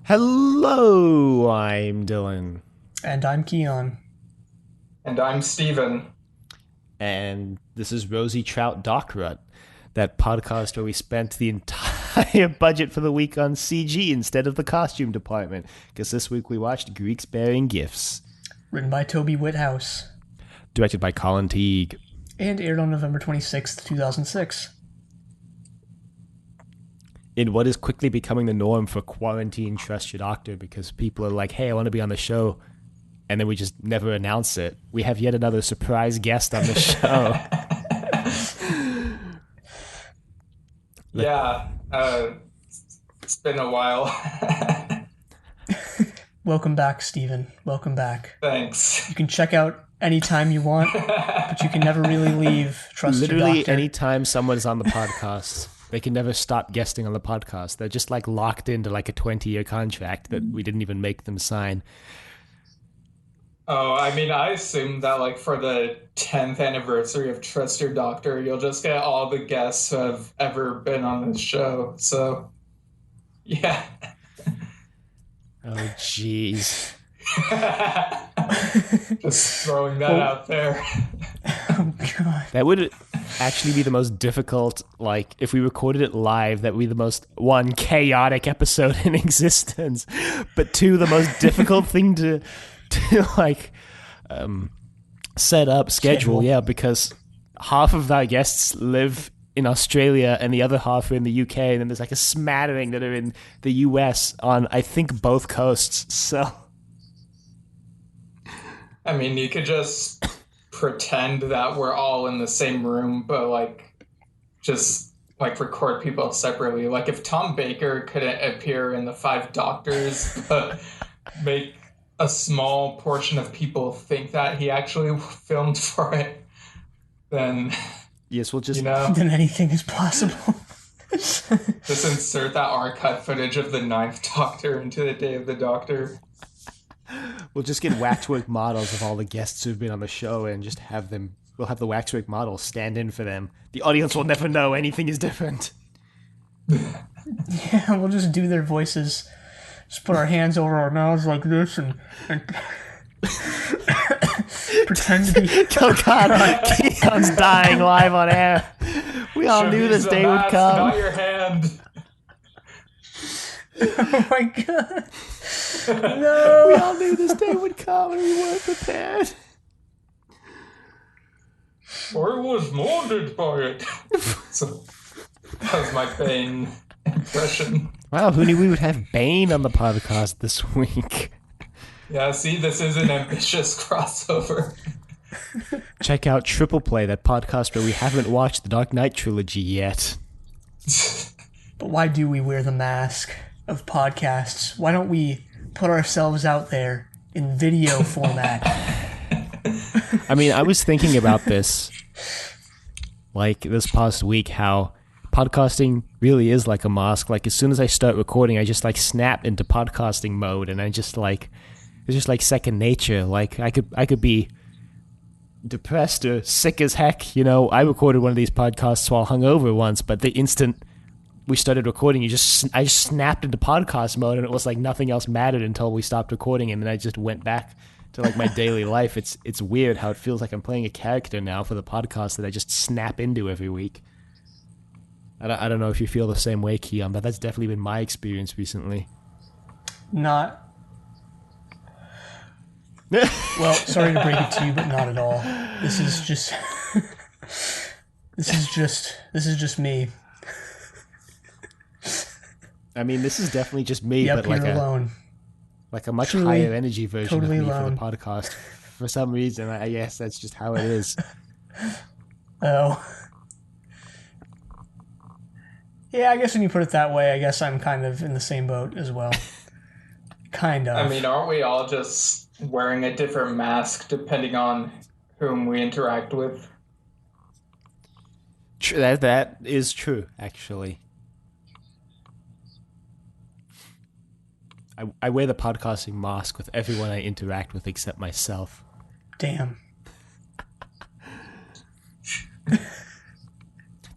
Hello, I'm Dylan. And I'm Keon. And I'm Steven. And this is Rosie Trout Doc Rut, that podcast where we spent the entire budget for the week on CG instead of the costume department. Because this week we watched Greeks Bearing Gifts. Written by Toby Whithouse. Directed by Colin Teague. And aired on November 26th, 2006. In what is quickly becoming the norm for quarantine trust your doctor, because people are like, hey, I want to be on the show, and then we just never announce it. We have yet another surprise guest on the show. Yeah, it's been a while. Welcome back, Steven. Welcome back. Thanks. You can check out anytime you want, but you can never really leave. Trust your Literally doctor. anytime someone's on the podcast. They can never stop guesting on the podcast. They're just like locked into like a 20-year contract that we didn't even make them sign. Oh, I mean, I assume that like for the 10th anniversary of Trust Your Doctor, you'll just get all the guests who have ever been on this show. So, yeah. Oh, jeez. Just throwing that out there. Oh, God. That would actually be the most difficult, like, if we recorded it live, that would be the most, one, chaotic episode in existence, but two, the most difficult thing to like, set up, schedule, yeah, because half of our guests live in Australia and the other half are in the UK, and then there's like a smattering that are in the US on, I think, both coasts, so... I mean, you could just pretend that we're all in the same room, but like just like record people separately. Like if Tom Baker couldn't appear in the Five Doctors, but make a small portion of people think that he actually filmed for it, then Yes, we'll just... Then anything is possible. just insert that archive footage of the Ninth Doctor into the Day of the Doctor. We'll just get waxwork models of all the guests who've been on the show and just have them... We'll have the waxwork models stand in for them. The audience will never know anything is different. Yeah, we'll just do their voices. Just put our hands over our mouths like this and pretend to be... Oh God, Keon's dying live on air. We all knew this day would come. Not your hand. Oh my God. No. We all knew this day would come and we weren't prepared. Or was molded by it. So that was my Bane impression. Wow, who knew we would have Bane on the podcast this week? Yeah, see, this is an ambitious crossover. Check out Triple Play, that podcast where we haven't watched the Dark Knight trilogy yet. But why do we wear the mask of podcasts? Why don't we put ourselves out there in video format? I mean, I was thinking about this, like, this past week, how podcasting really is like a mask. Like, as soon as I start recording, I just, like, snap into podcasting mode, and I just, like, it's just, like, second nature. Like, I could be depressed or sick as heck, you know. I recorded one of these podcasts while hungover once, but the instant we started recording, I just snapped into podcast mode, and it was like nothing else mattered until we stopped recording, and then I just went back to like my daily life. It's weird how it feels like I'm playing a character now for the podcast that I just snap into every week. I don't know if you feel the same way, Keon, but that's definitely been my experience recently. Not. Well, sorry to break it to you, but not at all. This is just me. I mean, this is definitely just me, Yep, but like you're alone. Like a much Truly, higher energy version totally of me alone. for the podcast. For some reason, I guess that's just how it is. Oh. Yeah, I guess when you put it that way, I guess I'm kind of in the same boat as well. Kind of. I mean, aren't we all just wearing a different mask depending on whom we interact with? That is true, actually. I wear the podcasting mask with everyone I interact with except myself. Damn.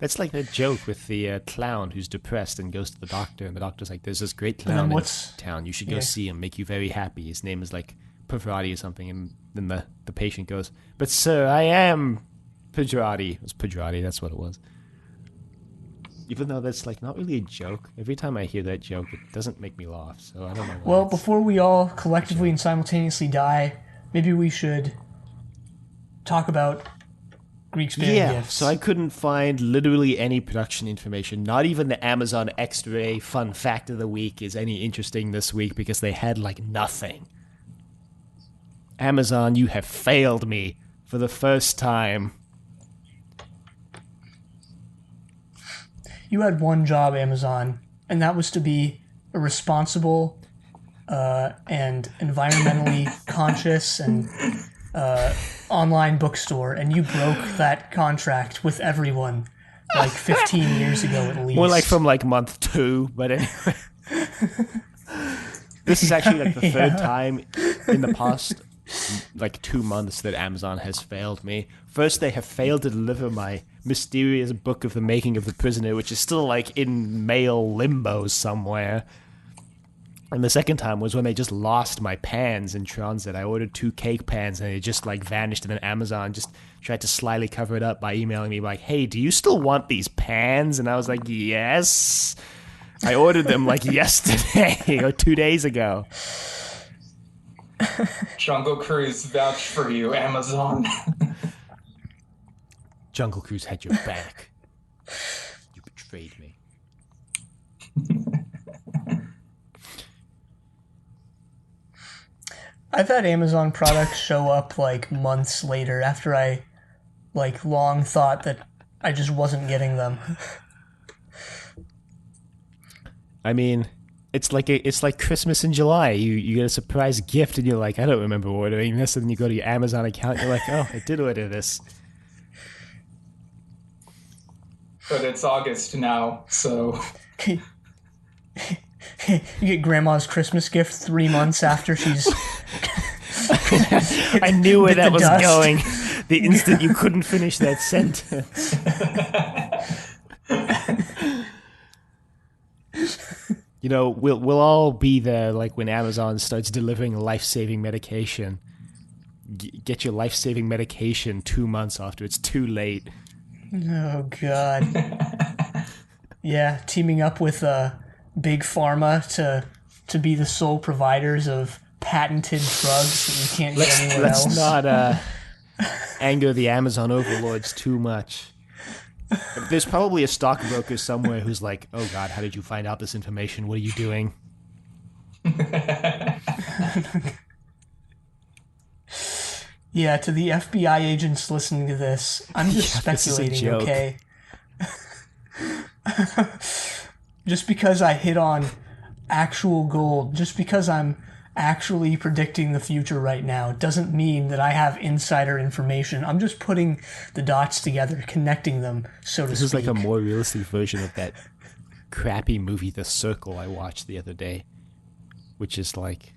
That's like that joke with the clown who's depressed and goes to the doctor, and the doctor's like, "There's this great clown in town. You should go see him. Make you very happy. His name is like Pavarotti or something." And then the patient goes, "But sir, I am Pavarotti." It was Pavarotti. That's what it was. Even though that's like not really a joke. Every time I hear that joke, it doesn't make me laugh. So I don't know. Well, before we all collectively and simultaneously die, maybe we should talk about Greek sparing gifts. So I couldn't find literally any production information. Not even the Amazon X-Ray Fun Fact of the Week is any interesting this week because they had like nothing. Amazon, you have failed me for the first time. You had one job, Amazon, and that was to be a responsible and environmentally conscious and online bookstore, and you broke that contract with everyone like 15 years ago at least. More like from like month 2, but anyway. This is actually like the third time in the past like 2 months that Amazon has failed me. First, they have failed to deliver my mysterious book of the making of the prisoner, which is still like in mail limbo somewhere. And the second time was when they just lost my pans in transit. I ordered 2 cake pans and it just like vanished, and then Amazon just tried to slyly cover it up by emailing me like, "Hey, do you still want these pans?" And I was like, "Yes." I ordered them like yesterday or 2 days ago. Jungle Cruise vouch for you, Amazon. Jungle Cruise had your back. You betrayed me. I've had Amazon products show up like months later after I like long thought that I just wasn't getting them. I mean, it's like Christmas in July. You get a surprise gift and you're like, "I don't remember ordering this," and then you go to your Amazon account and you're like, "Oh, I did order this." But it's August now, so You get grandma's Christmas gift 3 months after she's... I knew where that was going the instant you couldn't finish that sentence. You know, we'll all be there like when Amazon starts delivering life-saving medication. Get your life-saving medication 2 months after it's too late. Oh, God. Yeah, teaming up with Big Pharma to be the sole providers of patented drugs that you can't get anywhere else. Let's not anger the Amazon overlords too much. There's probably a stockbroker somewhere who's like, "Oh God, how did you find out this information? What are you doing?" Yeah, to the FBI agents listening to this, I'm just speculating, okay? Just because I hit on actual gold, just because I'm actually predicting the future right now, doesn't mean that I have insider information. I'm just putting the dots together, connecting them, so to speak. This is like a more realistic version of that crappy movie, The Circle, I watched the other day, which is like,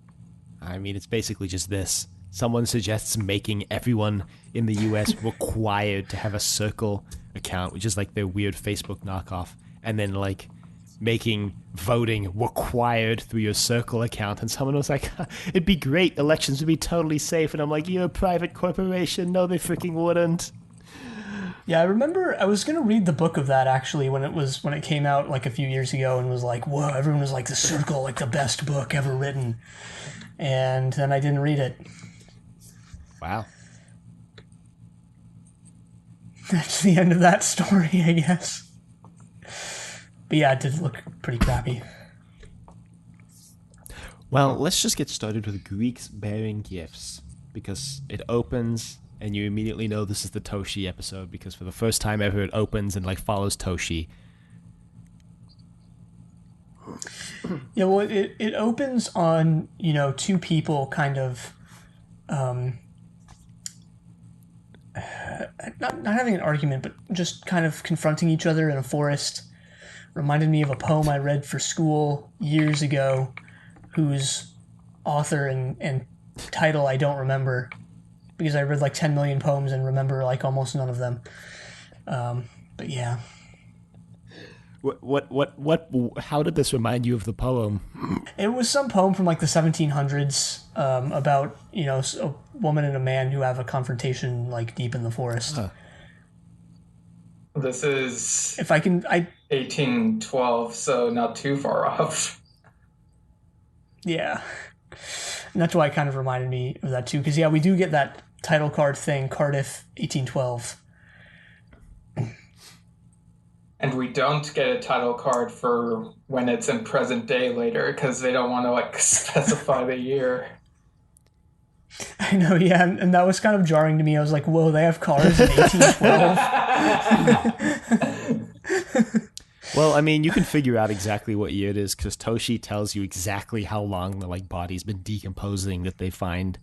I mean, it's basically just this. Someone suggests making everyone in the US required to have a Circle account, which is like their weird Facebook knockoff, and then like making voting required through your Circle account. And someone was like, "It'd be great, elections would be totally safe." And I'm like, "You're a private corporation. No, they freaking wouldn't." Yeah, I remember I was going to read the book of that actually when it came out like a few years ago, and was like, whoa, everyone was like, The Circle, like the best book ever written. And then I didn't read it. Wow. That's the end of that story, I guess. But yeah, it did look pretty crappy. Well, let's just get started with Greeks bearing gifts, because it opens and you immediately know this is the Toshi episode, because for the first time ever it opens and like follows Toshi. Yeah, well, it opens on, you know, two people kind of not having an argument, but just kind of confronting each other in a forest. Reminded me of a poem I read for school years ago, whose author and title I don't remember, because I read like 10 million poems and remember like almost none of them. But yeah. How did this remind you of the poem? It was some poem from like the 1700s about, a woman and a man who have a confrontation like deep in the forest. This is If I can, 1812, so not too far off. Yeah. And that's why it kind of reminded me of that too. Because, yeah, we do get that title card thing, Cardiff 1812. And we don't get a title card for when it's in present day later because they don't want to like specify the year. I know, yeah. And that was kind of jarring to me. I was like, whoa, they have cards in 1812? Well, I mean, you can figure out exactly what year it is because Toshi tells you exactly how long the body's been decomposing that they find.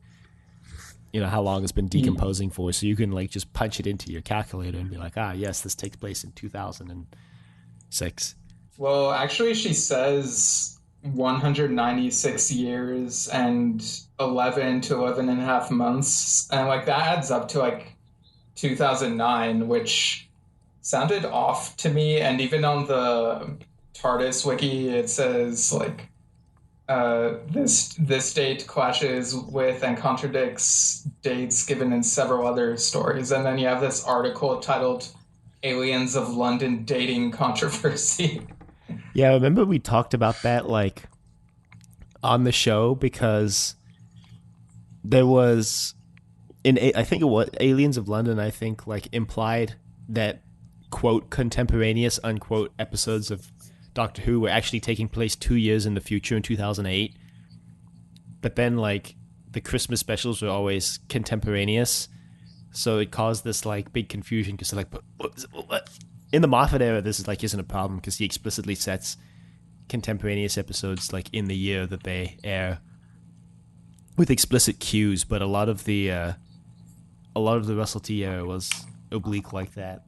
How long it's been decomposing for, so you can just punch it into your calculator and be like, yes, this takes place in 2006. Well, actually, she says 196 years and 11 to 11 and a half months, and that adds up to 2009, which sounded off to me. And even on the TARDIS wiki, it says this date clashes with and contradicts dates given in several other stories. And then you have this article titled Aliens of London Dating Controversy. Yeah, I remember we talked about that on the show because there was I think it was Aliens of London, I think implied that quote contemporaneous unquote episodes of Doctor Who were actually taking place 2 years in the future in 2008. But then, the Christmas specials were always contemporaneous. So it caused this, big confusion because they're but what? In the Moffat era, this isn't a problem because he explicitly sets contemporaneous episodes, in the year that they air with explicit cues. But a lot of the Russell T era was oblique like that.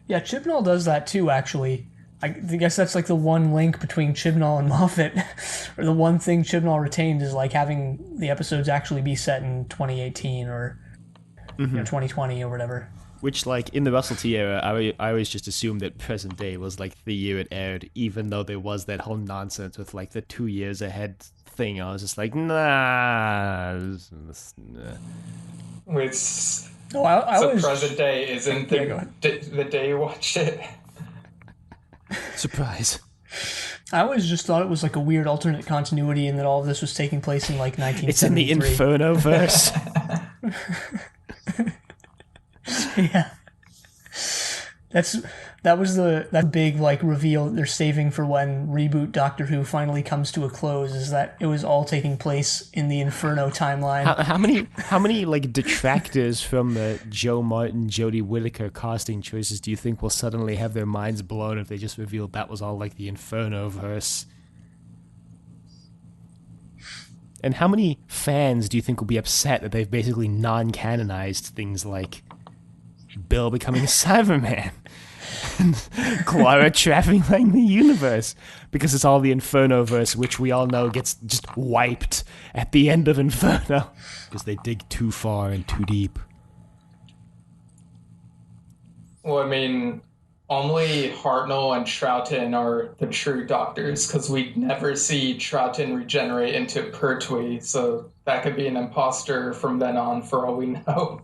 Yeah, Chibnall does that too, actually. I guess that's the one link between Chibnall and Moffat, or the one thing Chibnall retained is having the episodes actually be set in 2018 or 2020 or whatever. Which, in the Russell T era, I always just assumed that present day was the year it aired, even though there was that whole nonsense with the 2 years ahead thing. I was just nah. Present day isn't the day you watch it. Surprise. I always just thought it was a weird alternate continuity and that all of this was taking place in 1973. It's in the Inferno-verse. Yeah. That was that big how reveal that they're saving for when reboot Doctor Who finally comes to a close, is that it was all taking place in the Inferno timeline. How many detractors from the Joe Martin, Jodie Whittaker casting choices do you think will suddenly have their minds blown if they just revealed that was all the Inferno-verse? And how many fans do you think will be upset that they've basically non-canonized things like Bill becoming a Cyberman and Clara traveling the universe because it's all the Inferno-verse, which we all know gets just wiped at the end of Inferno because they dig too far and too deep. Well, I mean, only Hartnell and Troughton are the true Doctors because we never see Troughton regenerate into Pertwee, so that could be an imposter from then on for all we know.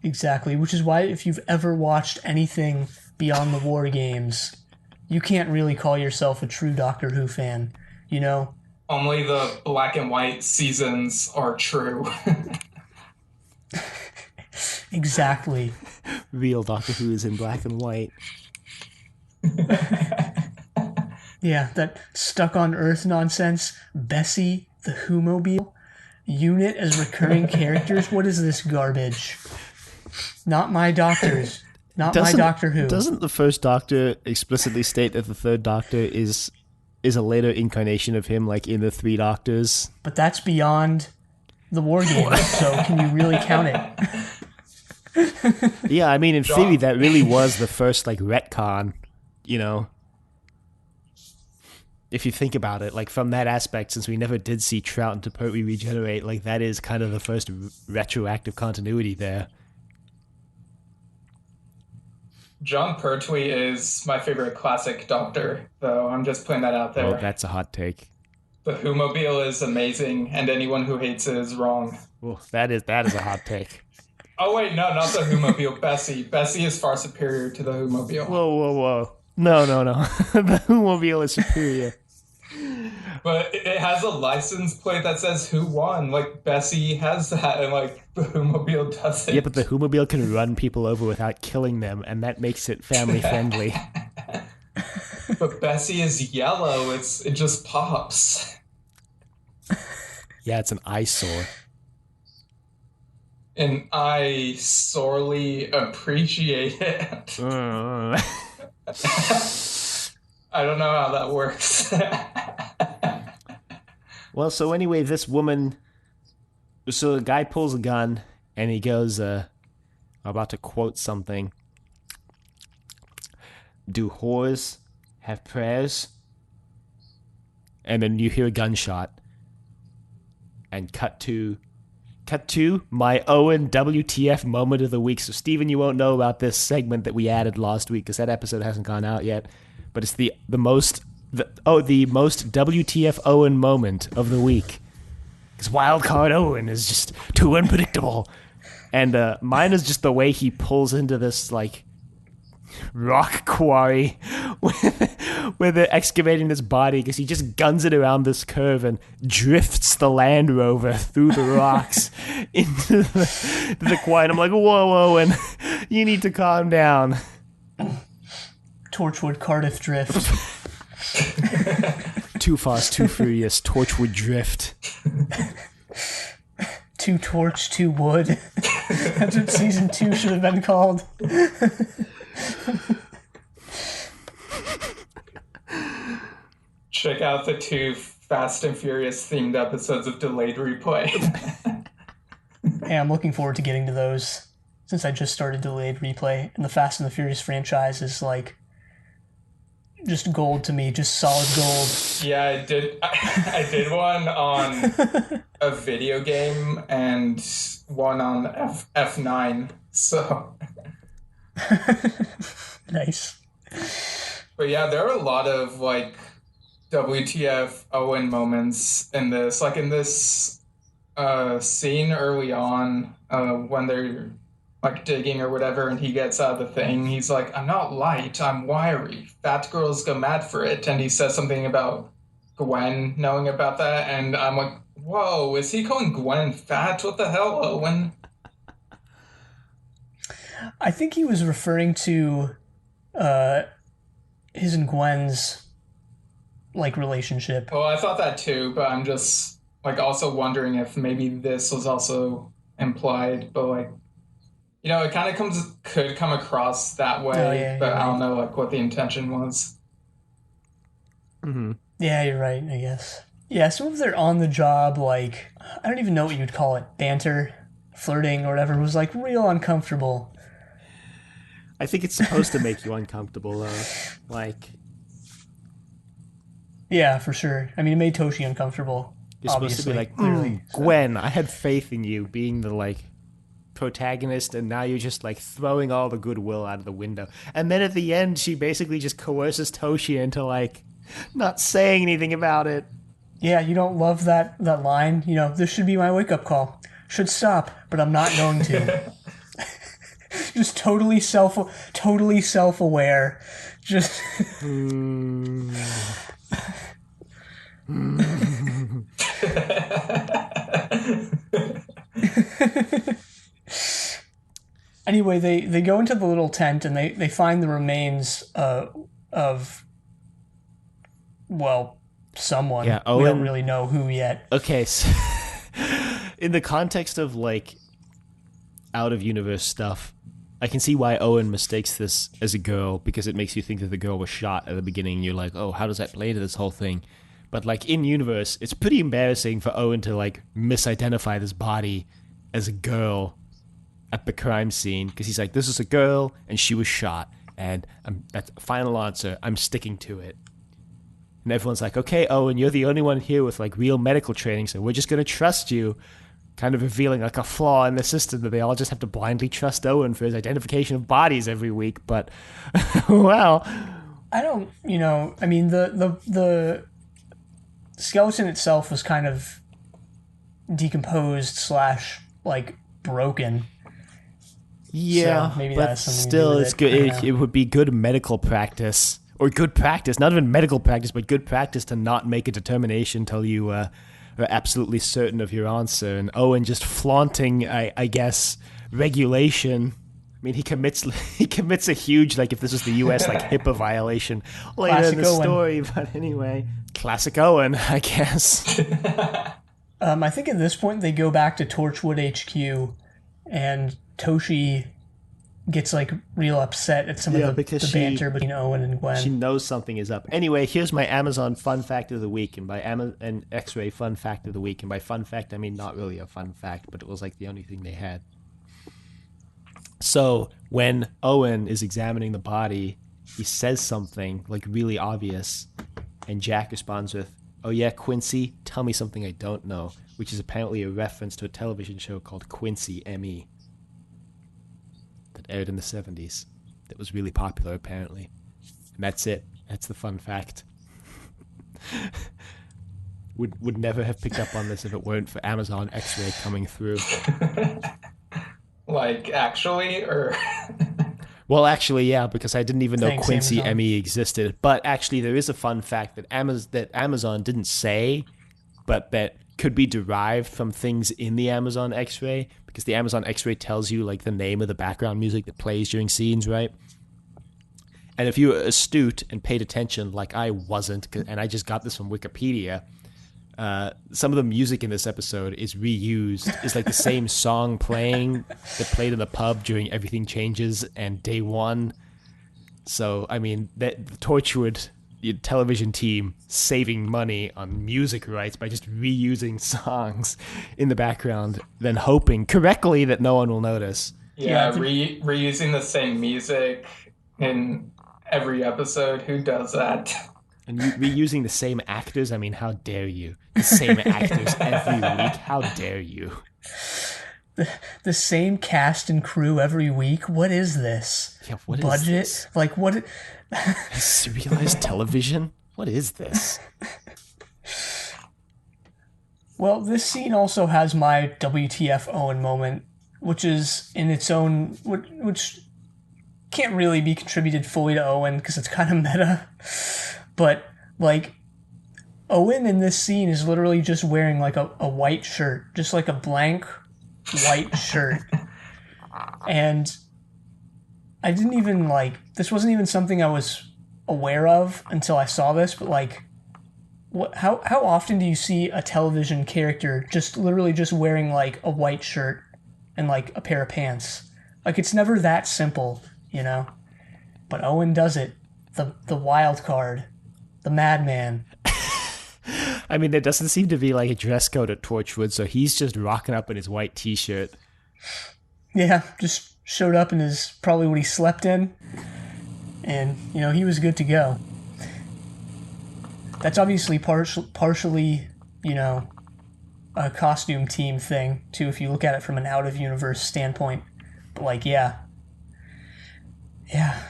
Exactly, which is why if you've ever watched anything beyond the War Games, you can't really call yourself a true Doctor Who fan, Only the black and white seasons are true. Exactly. Real Doctor Who is in black and white. Yeah, that stuck on Earth nonsense, Bessie, the Who-mobile, Unit as recurring characters. What is this garbage? Not my Doctors. My Doctor Who. Doesn't the first Doctor explicitly state that the third Doctor is a later incarnation of him, in the Three Doctors? But that's beyond the War Games, so can you really count it? Yeah, I mean, in theory, that really was the first, retcon, If you think about it, from that aspect, since we never did see Troughton to Pertwee regenerate, that is kind of the first retroactive continuity there. John Pertwee is my favorite classic Doctor, though. I'm just putting that out there. Well, that's a hot take. The Whomobile is amazing, and anyone who hates it is wrong. Well, that is a hot take. Oh, wait, no, not the Whomobile. Bessie. Bessie is far superior to the Whomobile. Whoa. No. The Whomobile is superior. But it has a license plate that says who won. Like, Bessie has that, and, like, the Whomobile doesn't. Yeah, but the Whomobile can run people over without killing them, and that makes it family-friendly. But Bessie is yellow. It just pops. Yeah, it's an eyesore. And I sorely appreciate it. I don't know how that works. Well, so anyway, this woman... So the guy pulls a gun, and he goes, I'm about to quote something. Do whores have prayers? And then you hear a gunshot. And cut to my Owen WTF moment of the week. So, Steven, you won't know about this segment that we added last week because that episode hasn't gone out yet. But it's the most WTF Owen moment of the week. Because Wildcard Owen is just too unpredictable. And mine is just the way he pulls into this, like, rock quarry where they're excavating this body because he just guns it around this curve and drifts the Land Rover through the rocks into the quarry. And I'm like, whoa, and you need to calm down. Torchwood Cardiff drift. Too fast, too furious, Torchwood drift. Too torch, too wood. That's what season 2 should have been called. Check out the 2 Fast and Furious themed episodes of Delayed Replay. Hey, I'm looking forward to getting to those since I just started Delayed Replay, and the Fast and the Furious franchise is like just gold to me, just solid gold. Yeah, I did one on a video game and one on F9. So Nice. But yeah, there are a lot of like WTF Owen moments in this. Like in this scene early on, when they're like digging or whatever, and he gets out of the thing, he's like, I'm not light, I'm wiry. Fat girls go mad for it. And he says something about Gwen knowing about that, and I'm like, whoa, is he calling Gwen fat? What the hell, Owen? I think he was referring to his and Gwen's like relationship. Well, I thought that too, but I'm just like also wondering if maybe this was also implied, but like, you know, it kind of could come across that way, Oh, yeah, but you're I don't right. know like what the intention was. Mm-hmm. Yeah, you're right, I guess. Yeah, some of their on the job, like, I don't even know what you'd call it, banter, flirting, or whatever, was like real uncomfortable. I think it's supposed to make you uncomfortable, though. Like, Yeah, for sure. I mean, it made Toshi uncomfortable. you're supposed to be like, clearly. Gwen, I had faith in you being the, like, protagonist, and now you're just, like, throwing all the goodwill out of the window. And then at the end, she basically just coerces Toshi into, like, not saying anything about it. Yeah, you don't love that line? You know, this should be my wake-up call. Should stop, but I'm not going to. Just totally self-aware. Just... Anyway, they go into the little tent and they find the remains of, well, someone. Yeah, We Owen- don't really know who yet. Okay, so in the context of, like, out-of-universe stuff, I can see why Owen mistakes this as a girl, because it makes you think that the girl was shot at the beginning. You're like, oh, how does that play to this whole thing? But, like, in-universe, it's pretty embarrassing for Owen to, like, misidentify this body as a girl at the crime scene, because he's like, this is a girl, and she was shot, and that's the final answer. I'm sticking to it. And everyone's like, okay, Owen, you're the only one here with, like, real medical training, so we're just going to trust you. kind of revealing like a flaw in the system that they all just have to blindly trust Owen for his identification of bodies every week. But well, I don't, I mean, the skeleton itself was kind of decomposed / like broken. Yeah, so maybe but that's something still, to do with it's good. I don't know. It would be good medical practice, or good practice, not even medical practice, but good practice to not make a determination until you are absolutely certain of your answer. And Owen just flaunting, I guess, regulation. I mean, he commits a huge, like, if this was the U.S., like, HIPAA violation later Classic in the Owen. story. But anyway, classic Owen, I guess. I think at this point they go back to Torchwood HQ, and Toshi gets like real upset at some of the banter between Owen and Gwen. She knows something is up. Anyway, here's my Amazon fun fact of the week, and by and X-Ray fun fact of the week, and by fun fact I mean not really a fun fact, but it was like the only thing they had. So when Owen is examining the body, he says something like really obvious, and Jack responds with, "Oh yeah, Quincy, tell me something I don't know," which is apparently a reference to a television show called Quincy M.E. that aired in the 70s. That was really popular, apparently. And that's it. That's the fun fact. Would never have picked up on this if it weren't for Amazon X-Ray coming through. Like, actually, or... Well, actually, yeah, because I didn't even know Thanks, Quincy Amazon. M.E. existed. But actually, there is a fun fact that Amazon didn't say, but that could be derived from things in the Amazon X-Ray, because the Amazon X-Ray tells you like the name of the background music that plays during scenes, right? And if you were astute and paid attention, like I wasn't, and I just got this from Wikipedia, some of the music in this episode is reused. It's like the same song playing that played in the pub during Everything Changes and Day One. So, I mean, the Torchwood television team saving money on music rights by just reusing songs in the background, then hoping correctly that no one will notice. Yeah, reusing the same music in every episode. Who does that? And reusing the same actors. I mean, how dare you? The same actors every week. How dare you? The same cast and crew every week. What is this? Yeah, what budget? is this? Like what? Serialized television? What is this? Well, this scene also has my WTF Owen moment, which is in its own, which can't really be contributed fully to Owen because it's kind of meta. But like, Owen in this scene is literally just wearing like a white shirt, just like a blank white shirt. And I didn't even like, this wasn't even something I was aware of until I saw this, but like, how often do you see a television character just literally just wearing like a white shirt and like a pair of pants? Like, it's never that simple, you know? But Owen does it. The wild card. The madman. I mean, there doesn't seem to be like a dress code at Torchwood, so he's just rocking up in his white t-shirt. Yeah, just showed up in his, probably what he slept in. And, you know, he was good to go. That's obviously partially, you know, a costume team thing, too, if you look at it from an out-of-universe standpoint. But, like, yeah. Yeah.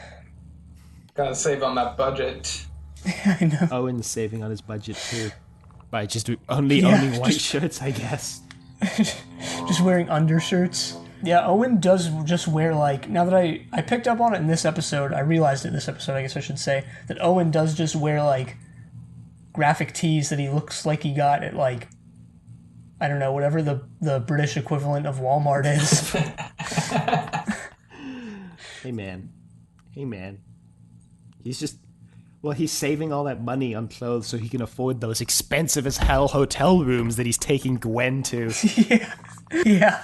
Gotta save on that budget. I know. Owen's saving on his budget, too. By just owning white shirts, I guess. Just wearing undershirts. Yeah, Owen does just wear, like, now that I picked up on it in this episode, I realized it in this episode, I guess I should say, that Owen does just wear, like, graphic tees that he looks like he got at, like, I don't know, whatever the British equivalent of Walmart is. Hey, man. He's saving all that money on clothes so he can afford those expensive as hell hotel rooms that he's taking Gwen to. Yeah.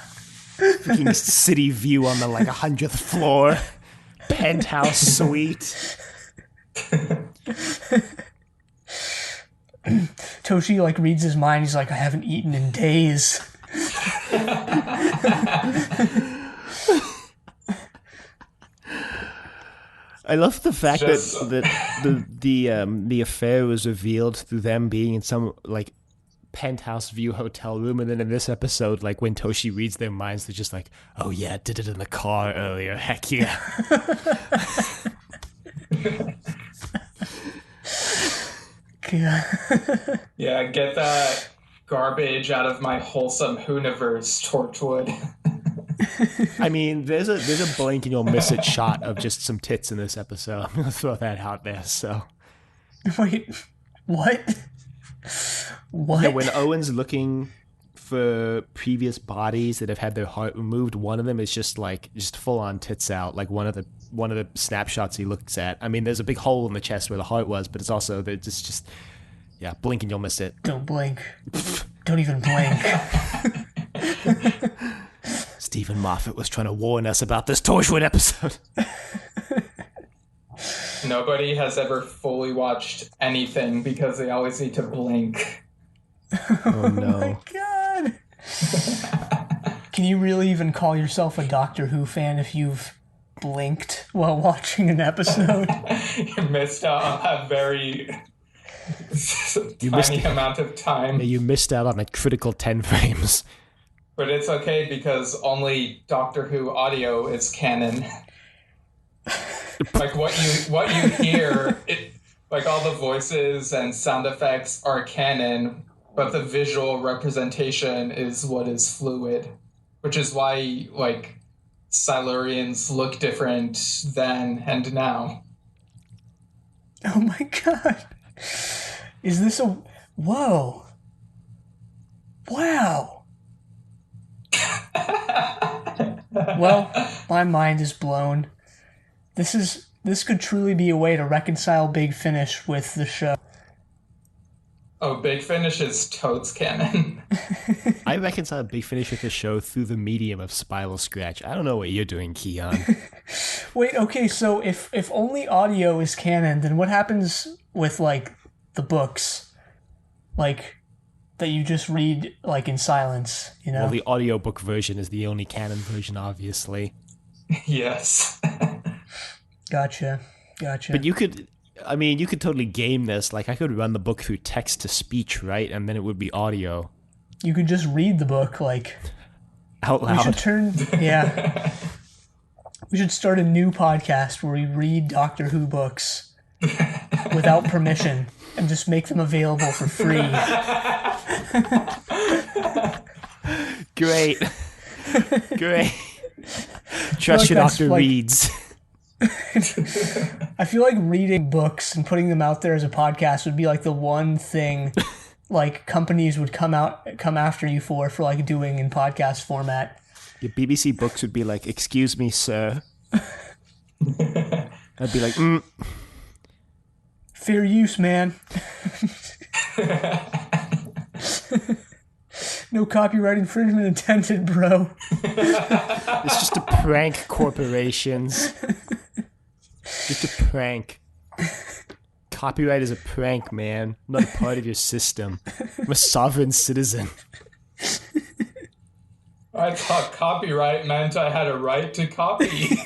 Freaking city view on the, like, 100th floor. Penthouse suite. Toshi, like, reads his mind. He's like, I haven't eaten in days. I love the fact that the affair was revealed through them being in some, like, penthouse view hotel room, and then in this episode, like when Toshi reads their minds, they're just like, "Oh yeah, did it in the car earlier. Heck yeah." Yeah, get that garbage out of my wholesome Hooniverse, Torchwood. I mean, there's a blink and you'll miss it shot of just some tits in this episode. I'm gonna throw that out there. So, wait, what? What? Yeah, when Owen's looking for previous bodies that have had their heart removed, one of them is just full on tits out. Like one of the snapshots he looks at. I mean, there's a big hole in the chest where the heart was, but it's also it's just blink and you'll miss it. Don't blink. Don't even blink. Stephen Moffat was trying to warn us about this Torchwood episode. Nobody has ever fully watched anything because they always need to blink. Oh no. Oh my god. Can you really even call yourself a Doctor Who fan if you've blinked while watching an episode? You missed out on that very tiny amount of time. You missed out on a critical 10 frames. But it's okay because only Doctor Who audio is canon. Like what you hear, like all the voices and sound effects are canon, but the visual representation is what is fluid, which is why like Silurians look different then and now. Oh my god. Is this a... Whoa. Wow. Well, my mind is blown. This could truly be a way to reconcile Big Finish with the show. Oh, Big Finish is totes canon. I reconcile Big Finish with the show through the medium of Spiral Scratch. I don't know what you're doing, Keon. Wait, okay, so if only audio is canon, then what happens with, like, the books? Like, that you just read, like, in silence, you know? Well, the audiobook version is the only canon version, obviously. Yes. Gotcha. But you could totally game this. Like, I could run the book through text-to-speech, right? And then it would be audio. You could just read the book, like... Out loud. We should start a new podcast where we read Doctor Who books without permission and just make them available for free. Great. Trust your doctor reads. I feel like reading books and putting them out there as a podcast would be like the one thing like companies would come after you for like doing in podcast format. Your BBC Books would be like, "Excuse me, sir." I'd be like, Fair use, man. No copyright infringement intended, bro. It's just a prank, corporations. Just a prank. Copyright is a prank, man. I'm not a part of your system. I'm a sovereign citizen. I thought copyright meant I had a right to copy.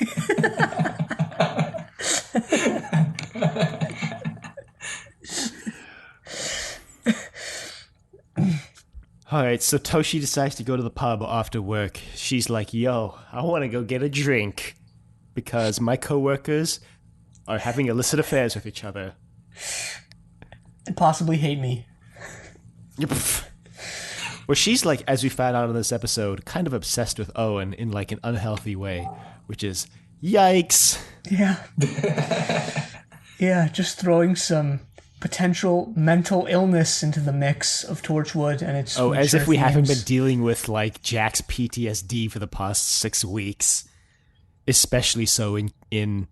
Alright, so Toshi decides to go to the pub after work. She's like, "Yo, I want to go get a drink because my coworkers are having illicit affairs with each other. And possibly hate me." Well, she's like, as we found out in this episode, kind of obsessed with Owen in like an unhealthy way, which is yikes. Yeah. Yeah, just throwing some potential mental illness into the mix of Torchwood and its as if we haven't been dealing with like Jack's PTSD for the past 6 weeks, especially so in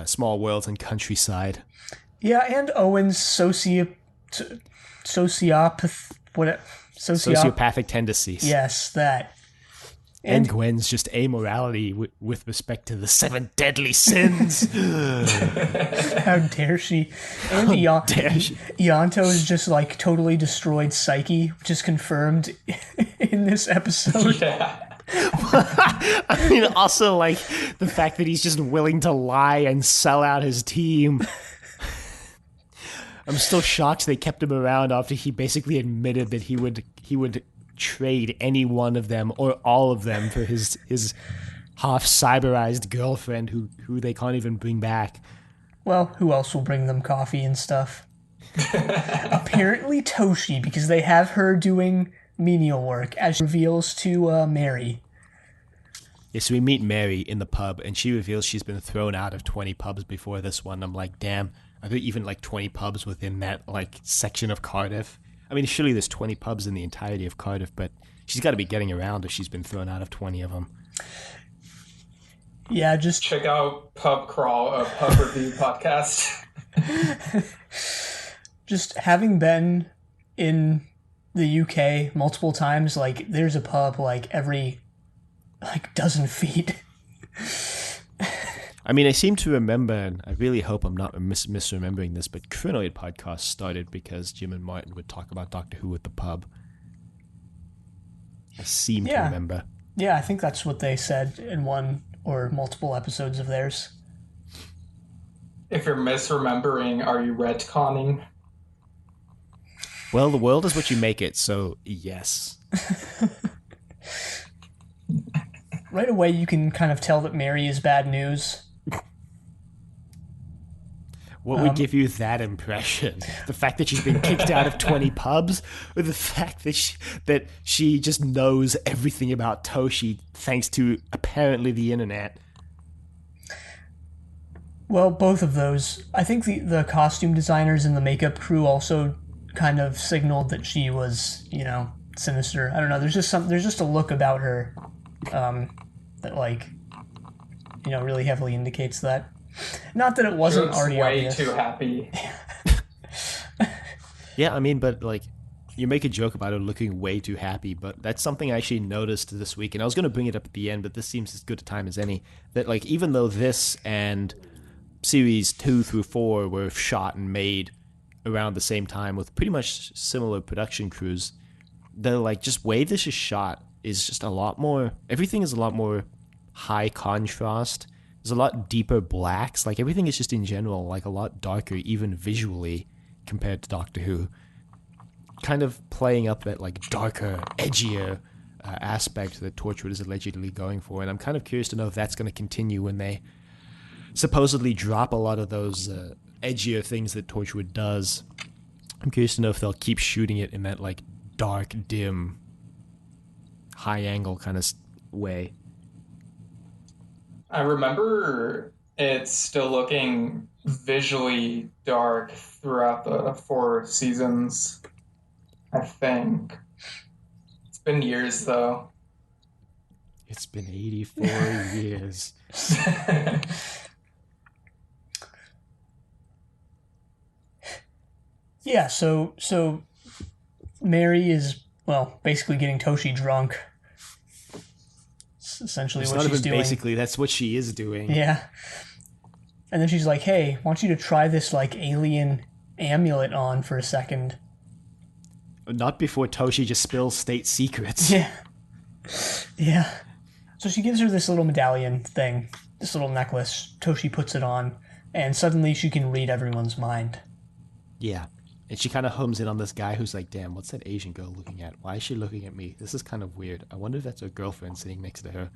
Small Worlds and Countryside. Yeah, and Owen's sociopathic tendencies. Yes, that. And Gwen's just amorality with respect to the 7 deadly sins. How dare she? And Ianto is just like totally destroyed Psyche, which is confirmed in this episode. Yeah. I mean, also like the fact that he's just willing to lie and sell out his team. I'm still shocked they kept him around after he basically admitted that he would trade any one of them or all of them for his half cyberized girlfriend who they can't even bring back. Well, who else will bring them coffee and stuff? Apparently Toshi, because they have her doing menial work, as she reveals to Mary. Yeah, so we meet Mary in the pub, and she reveals she's been thrown out of 20 pubs before this one. I'm like, damn, are there even like 20 pubs within that like section of Cardiff? I mean, surely there's 20 pubs in the entirety of Cardiff, but she's got to be getting around if she's been thrown out of 20 of them. Yeah, just check out Pub Crawl, a pub review podcast. Just having been in the UK multiple times, like there's a pub like every like dozen feet. I mean, I seem to remember, and I really hope I'm not misremembering this, but Crinoid podcast started because Jim and Martin would talk about Doctor Who at the pub. I seem to remember. Yeah, I think that's what they said in one or multiple episodes of theirs. If you're misremembering, are you retconning? Well, the world is what you make it, so yes. Right away, you can kind of tell that Mary is bad news. What would give you that impression? The fact that she's been kicked out of 20 pubs, or the fact that she just knows everything about Toshi thanks to apparently the internet? Well, both of those. I think the costume designers and the makeup crew also kind of signaled that she was, sinister. I don't know. There's just a look about her that like, really heavily indicates that. Not that it wasn't already way obvious. Too happy. Yeah, I mean, but like, you make a joke about her looking way too happy, but that's something I actually noticed this week, and I was going to bring it up at the end, but this seems as good a time as any. That like, even though this and series 2 through 4 were shot and made around the same time with pretty much similar production crews, the like just way this is shot is just a lot more. Everything is a lot more high contrast. There's a lot deeper blacks. Like everything is just in general like a lot darker, even visually, compared to Doctor Who. Kind of playing up that like darker, edgier aspect that Torchwood is allegedly going for, and I'm kind of curious to know if that's going to continue when they supposedly drop a lot of those edgier things that Torchwood does. I'm curious to know if they'll keep shooting it in that like dark, dim, high angle kind of way. I remember it's still looking visually dark throughout the 4 seasons, I think. It's been years, though. It's been 84 years. Yeah, so Mary is, well, basically getting Toshi drunk. It's essentially It's what not she's even doing. basically, that's what she is doing. Yeah. And then she's like, hey, I want you to try this, like, alien amulet on for a second. Not before Toshi just spills state secrets. Yeah. Yeah. So she gives her this little medallion thing, this little necklace. Toshi puts it on, and suddenly she can read everyone's mind. Yeah. And she kind of homes in on this guy who's like, damn, what's that Asian girl looking at? Why is she looking at me? This is kind of weird. I wonder if that's her girlfriend sitting next to her.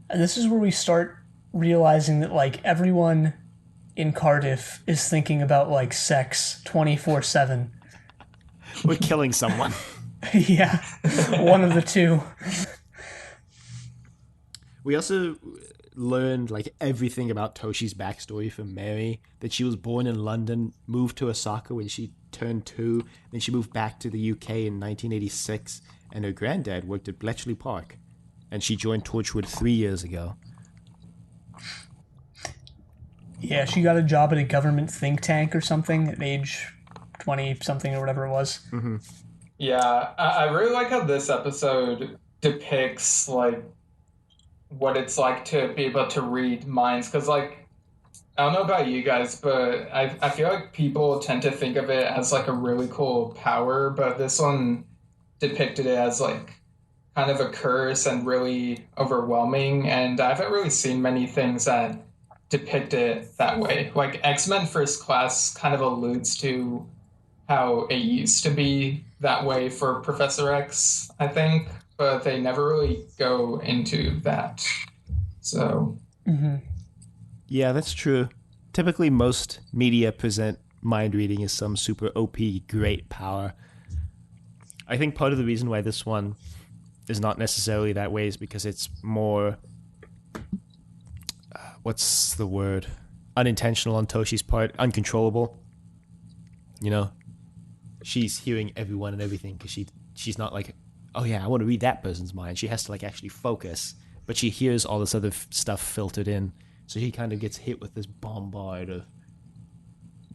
And this is where we start realizing that, like, everyone in Cardiff is thinking about, like, sex 24/7. We're killing someone. Yeah. One of the two. We also learned like everything about Toshi's backstory from Mary, that she was born in London, moved to Osaka when she turned 2, then she moved back to the UK in 1986, and her granddad worked at Bletchley Park, and she joined Torchwood 3 years ago. Yeah, she got a job at a government think tank or something at age 20-something or whatever it was. Mm-hmm. Yeah, I really like how this episode depicts, like, what it's like to be able to read minds, because, like, I don't know about you guys, but I feel like people tend to think of it as, like, a really cool power, but this one depicted it as, like, kind of a curse and really overwhelming, and I haven't really seen many things that depict it that way. Like X-Men First Class kind of alludes to how it used to be that way for Professor X, I think, but they never really go into that. So, Yeah, that's true. Typically, most media present mind reading as some super OP great power. I think part of the reason why this one is not necessarily that way is because it's more, what's the word? Unintentional on Toshi's part, uncontrollable. You know, she's hearing everyone and everything because she's not like, oh yeah, I want to read that person's mind. She has to like actually focus, but she hears all this other stuff filtered in, so she kind of gets hit with this bombard of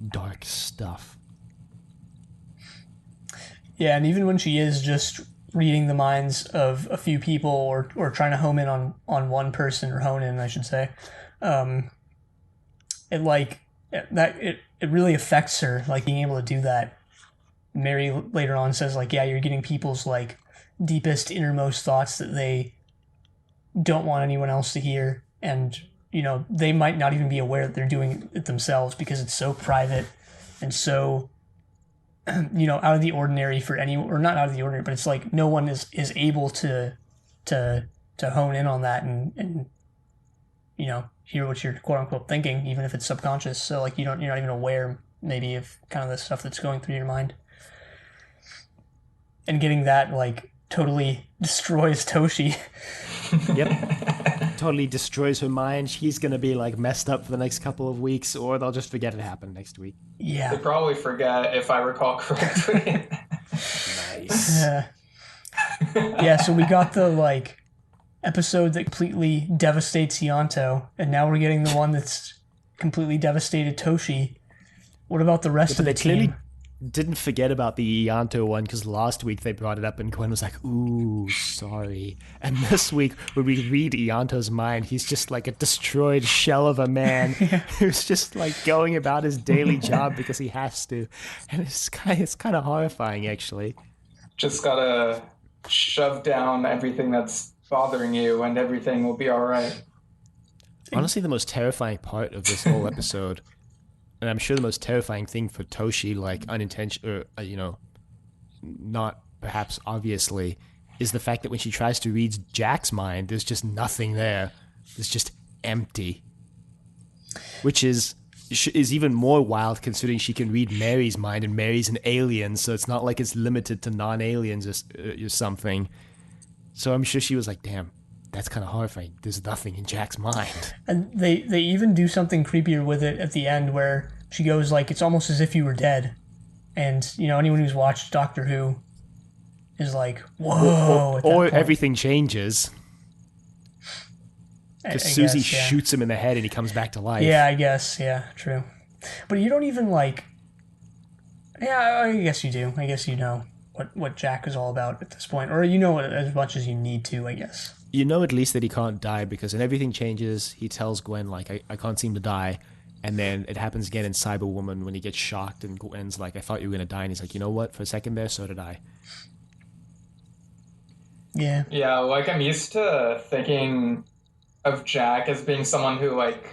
dark stuff. Yeah, and even when she is just reading the minds of a few people or trying to hone in on one person, or hone in, I should say, it really affects her, like being able to do that. Mary later on says like, yeah, you're getting people's like deepest innermost thoughts that they don't want anyone else to hear, and you know, they might not even be aware that they're doing it themselves because it's so private and so, you know, out of the ordinary for anyone, or not out of the ordinary, but it's like no one is able to hone in on that and you know, hear what you're quote unquote thinking, even if it's subconscious. So like you're not even aware maybe of kind of the stuff that's going through your mind. And getting that like totally destroys Toshi. Yep. Totally destroys her mind. She's going to be like messed up for the next couple of weeks, or they'll just forget it happened next week. Yeah. They probably forget, if I recall correctly. Nice. Yeah, so we got the like episode that completely devastates Yanto, and now we're getting the one that's completely devastated Toshi. What about the rest of the team? Clearly didn't forget about the Ianto one, because last week they brought it up and Gwen was like, ooh, sorry. And this week, when we read Ianto's mind, he's just like a destroyed shell of a man who's just like going about his daily job because he has to. And it's kind of horrifying, actually. Just gotta shove down everything that's bothering you and everything will be all right. Honestly, the most terrifying part of this whole episode, and I'm sure the most terrifying thing for Toshi, like unintentional, you know, not perhaps obviously, is the fact that when she tries to read Jack's mind, there's just nothing there. It's just empty. Which is even more wild considering she can read Mary's mind, and Mary's an alien, so it's not like it's limited to non-aliens or something. So I'm sure she was like, damn, that's kind of horrifying. There's nothing in Jack's mind. And they even do something creepier with it at the end where she goes like, it's almost as if you were dead. And, you know, anyone who's watched Doctor Who is like, whoa. Or everything changes. Because Susie shoots him in the head and he comes back to life. Yeah, I guess. Yeah, true. But you don't even like... Yeah, I guess you do. I guess you know what Jack is all about at this point. Or you know it as much as you need to, I guess. You know at least that he can't die, because when everything changes, he tells Gwen, like, I can't seem to die. And then it happens again in Cyberwoman when he gets shocked and Gwen's like, I thought you were going to die. And he's like, you know what? For a second there, so did I. Yeah. Yeah, like I'm used to thinking of Jack as being someone who, like,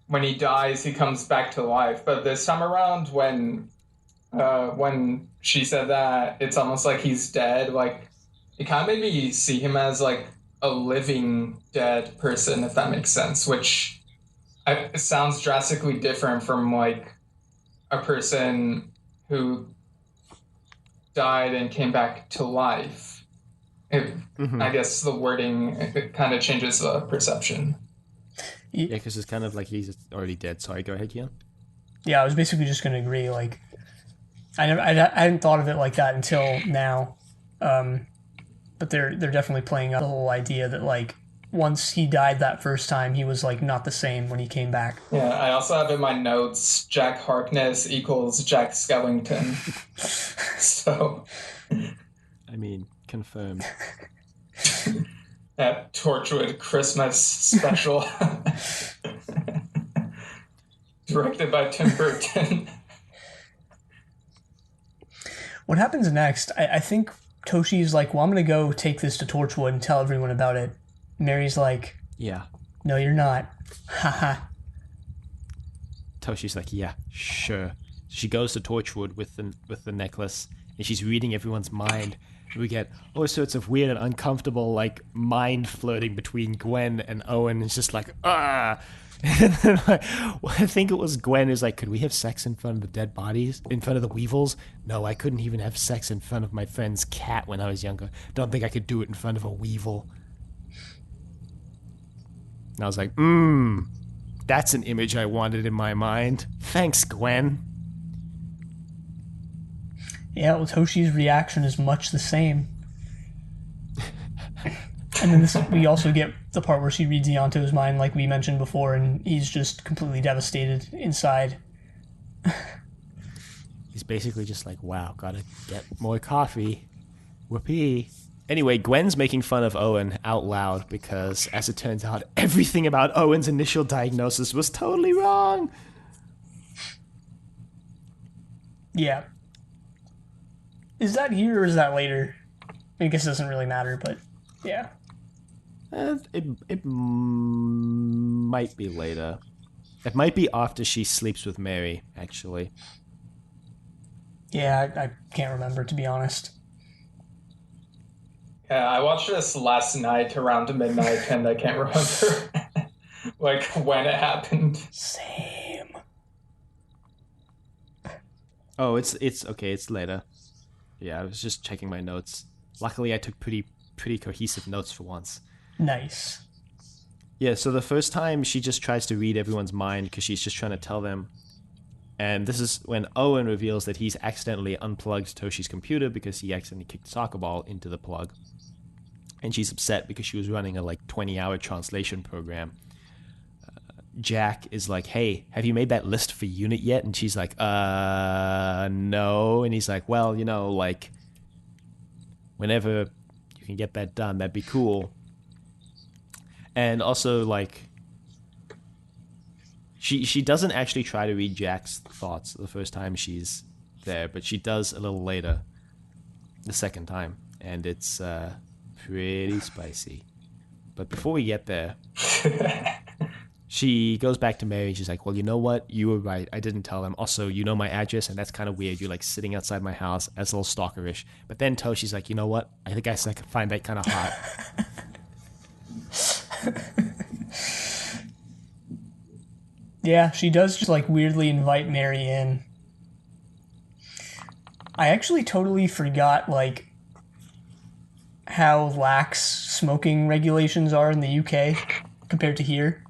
when he dies, he comes back to life. But this time around, when she said that, it's almost like he's dead. Like, it kind of made me see him as, like, a living dead person, if that makes sense, which it sounds drastically different from, like, a person who died and came back to life. I guess the wording, it kind of changes the perception. Yeah, because it's kind of like he's already dead. Sorry, go ahead, Keon. Yeah, I was basically just going to agree. Like, I hadn't thought of it like that until now. But they're definitely playing up the whole idea that, like, once he died that first time, he was, like, not the same when he came back. Yeah, I also have in my notes, Jack Harkness equals Jack Skellington. So... I mean, confirmed. That Torchwood Christmas special. Directed by Tim Burton. What happens next? I think Toshi's like, well, I'm going to go take this to Torchwood and tell everyone about it. Mary's like, yeah. No, you're not. Haha. Toshi's like, yeah, sure. She goes to Torchwood with the necklace, and she's reading everyone's mind. We get all sorts of weird and uncomfortable, like, mind flirting between Gwen and Owen. It's just like, ah. And then, like, I think it was Gwen who's like, could we have sex in front of the dead bodies, in front of the Weevils? No, I couldn't even have sex in front of my friend's cat when I was younger. Don't think I could do it in front of a Weevil. And I was like, that's an image I wanted in my mind. Thanks, Gwen. Yeah, well, Toshi's reaction is much the same. And then we also get the part where she reads Ianto's mind, like we mentioned before, and he's just completely devastated inside. He's basically just like, wow, gotta get more coffee. Whoopee. Anyway, Gwen's making fun of Owen out loud because, as it turns out, everything about Owen's initial diagnosis was totally wrong. Yeah. Is that here or is that later? I guess it doesn't really matter, but yeah. It might be later. It might be after she sleeps with Mary, actually. Yeah, I can't remember, to be honest. Yeah, I watched this last night around midnight, and I can't remember like when it happened. Same. Oh, it's okay. It's later. Yeah, I was just checking my notes. Luckily, I took pretty cohesive notes for once. Nice. Yeah, so the first time she just tries to read everyone's mind because she's just trying to tell them. And this is when Owen reveals that he's accidentally unplugged Toshi's computer because he accidentally kicked a soccer ball into the plug. And she's upset because she was running a 20-hour translation program. Jack is like, hey, have you made that list for unit yet? And she's like, no. And he's like, well, whenever you can get that done, that'd be cool. And also, she doesn't actually try to read Jack's thoughts the first time she's there, but she does a little later, the second time, and it's pretty spicy. But before we get there, she goes back to Mary. She's like, well, you know what? You were right. I didn't tell them. Also, you know my address, and that's kind of weird. You're sitting outside my house. That's a little stalkerish. But then Toshi's like, you know what? I think I find that kind of hot. Yeah, she does just weirdly invite Mary in. I actually totally forgot how lax smoking regulations are in the UK compared to here.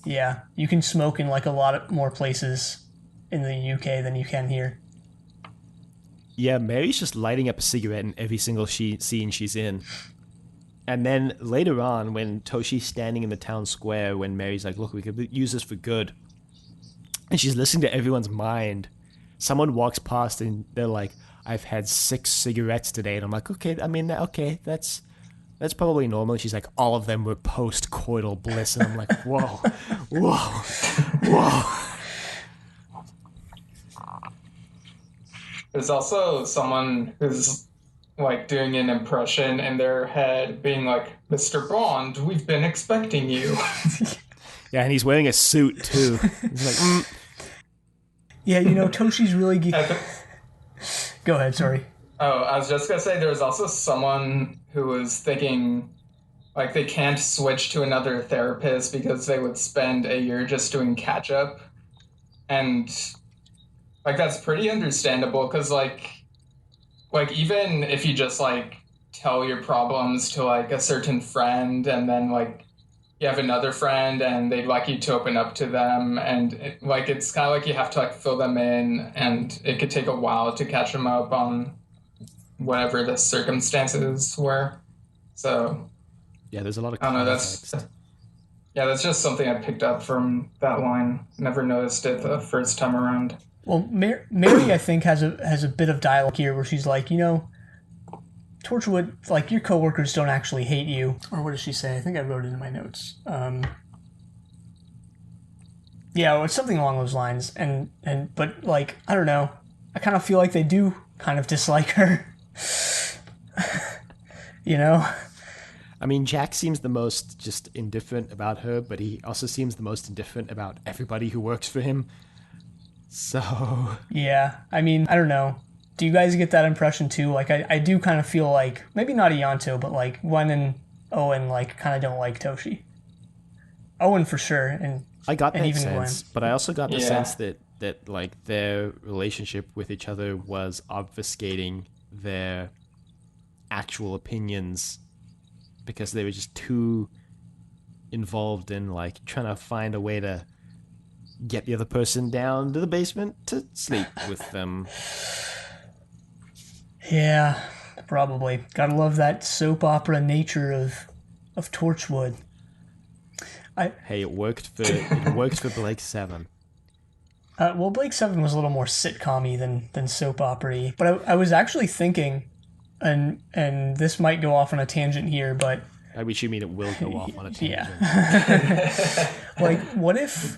Yeah, you can smoke in a lot more places in the UK than you can here. Yeah, Mary's just lighting up a cigarette in every single scene she's in. And then later on, when Toshi's standing in the town square, when Mary's like, look, we could use this for good. And she's listening to everyone's mind. Someone walks past and they're like, I've had 6 cigarettes today. And I'm like, okay, that's probably normal. And she's like, all of them were post-coital bliss. And I'm like, whoa. There's also someone who's doing an impression in their head, being like, Mr. Bond, we've been expecting you. Yeah, and he's wearing a suit too. He's like, Yeah, Toshi's really... Go ahead, sorry. Oh, I was just gonna say, there's also someone who was thinking, they can't switch to another therapist because they would spend a year just doing catch-up. And, that's pretty understandable, because, even if you just, tell your problems to, a certain friend, and then, you have another friend, and they'd like you to open up to them, and, it's kind of you have to, fill them in, and it could take a while to catch them up on whatever the circumstances were. So... yeah, there's a lot of context. That's just something I picked up from that line. Never noticed it the first time around. Well, Mary, I think, has a bit of dialogue here where she's like, Torchwood, your coworkers don't actually hate you. Or what does she say? I think I wrote it in my notes. Yeah, it's something along those lines. But I don't know. I kind of feel like they do kind of dislike her. I mean, Jack seems the most just indifferent about her, but he also seems the most indifferent about everybody who works for him. So... Yeah, I mean, I don't know. Do you guys get that impression too? Like, I do kind of feel like, maybe not Ianto, but like Gwen and Owen like kind of don't like Toshi. Owen for sure, and I got that even sense, Gwen. but I also got the Yeah. sense that like their relationship with each other was obfuscating their actual opinions because they were just too involved in like trying to find a way to get the other person down to the basement to sleep with them. Yeah, probably. Gotta love that soap opera nature of Torchwood. Hey, it worked for Blake 7. Well, Blake 7 was a little more sitcom-y than soap opera-y. But I was actually thinking, and this might go off on a tangent here, but By which you mean it will go off on a tangent. like, what if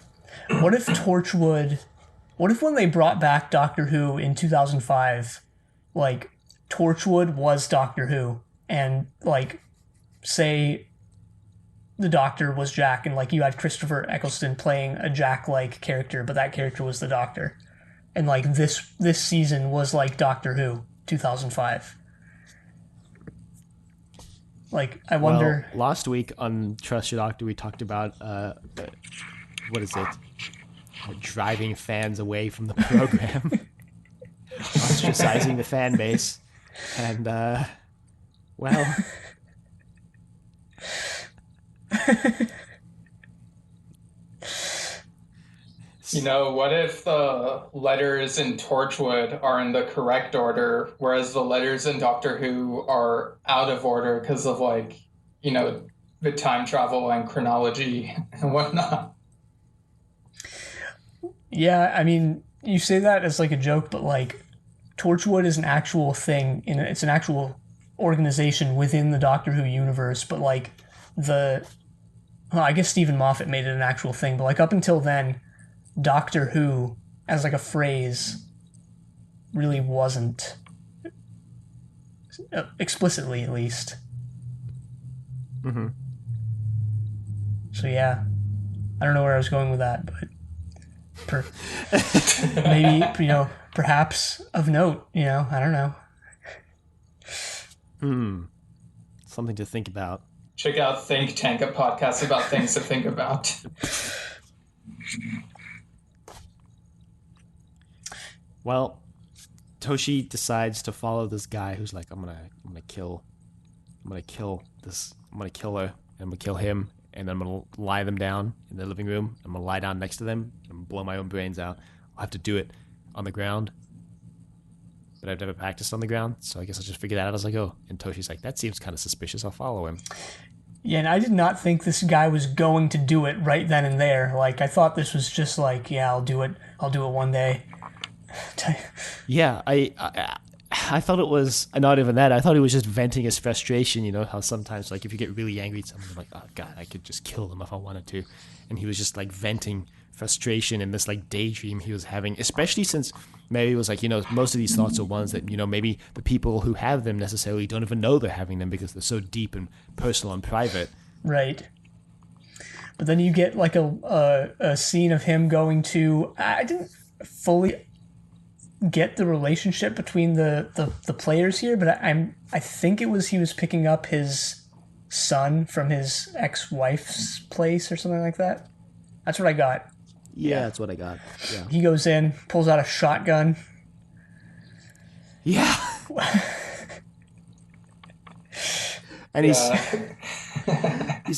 Torchwood, what if when they brought back Doctor Who in 2005, like, Torchwood was Doctor Who, and, like, say the Doctor was Jack, and, like, you had Christopher Eccleston playing a Jack-like character, but that character was the Doctor. And, like, this season was, like, Doctor Who, 2005. Like, I wonder... Well, last week on Trust Your Doctor, we talked about, what is it? Driving fans away from the program. Ostracizing the fan base. And, well... You know, what if the letters in Torchwood are in the correct order, whereas the letters in Doctor Who are out of order because of, like, you know, the time travel and chronology and whatnot? Yeah, I mean, you say that as like a joke, but like Torchwood is an actual thing. It's an actual organization within the Doctor Who universe. But like I guess Stephen Moffat made it an actual thing. But like up until then, Doctor Who as like a phrase really wasn't, explicitly at least. Mm-hmm. So yeah, I don't know where I was going with that, but. Maybe, you know, perhaps of note, you know, I don't know. Something to think about. Check out Think Tank, a podcast about things to think about. Well, Toshi decides to follow this guy who's like, I'm gonna kill her, and I'm gonna kill him, and then I'm gonna lie them down in the living room. I'm gonna lie down next to them, and I'm gonna blow my own brains out. I'll have to do it on the ground, but I've never practiced on the ground, so I guess I'll just figure that out as I go. And Toshi's like, that seems kind of suspicious. I'll follow him. Yeah, and I did not think this guy was going to do it right then and there. Like, I thought this was just like, yeah, I'll do it one day. Yeah, I thought it was not even that. I thought he was just venting his frustration. You know how sometimes, like, if you get really angry at someone, you're like, oh god, I could just kill them if I wanted to. And he was just like venting frustration in this like daydream he was having. Especially since Mary was like, you know, most of these thoughts are ones that, you know, maybe the people who have them necessarily don't even know they're having them because they're so deep and personal and private. Right. But then you get like a scene of him going to. I didn't fully get the relationship between the players here, but I think it was he was picking up his son from his ex-wife's place or something like that. That's what I got. Yeah, that's what I got. Yeah. He goes in, pulls out a shotgun. Yeah. And he's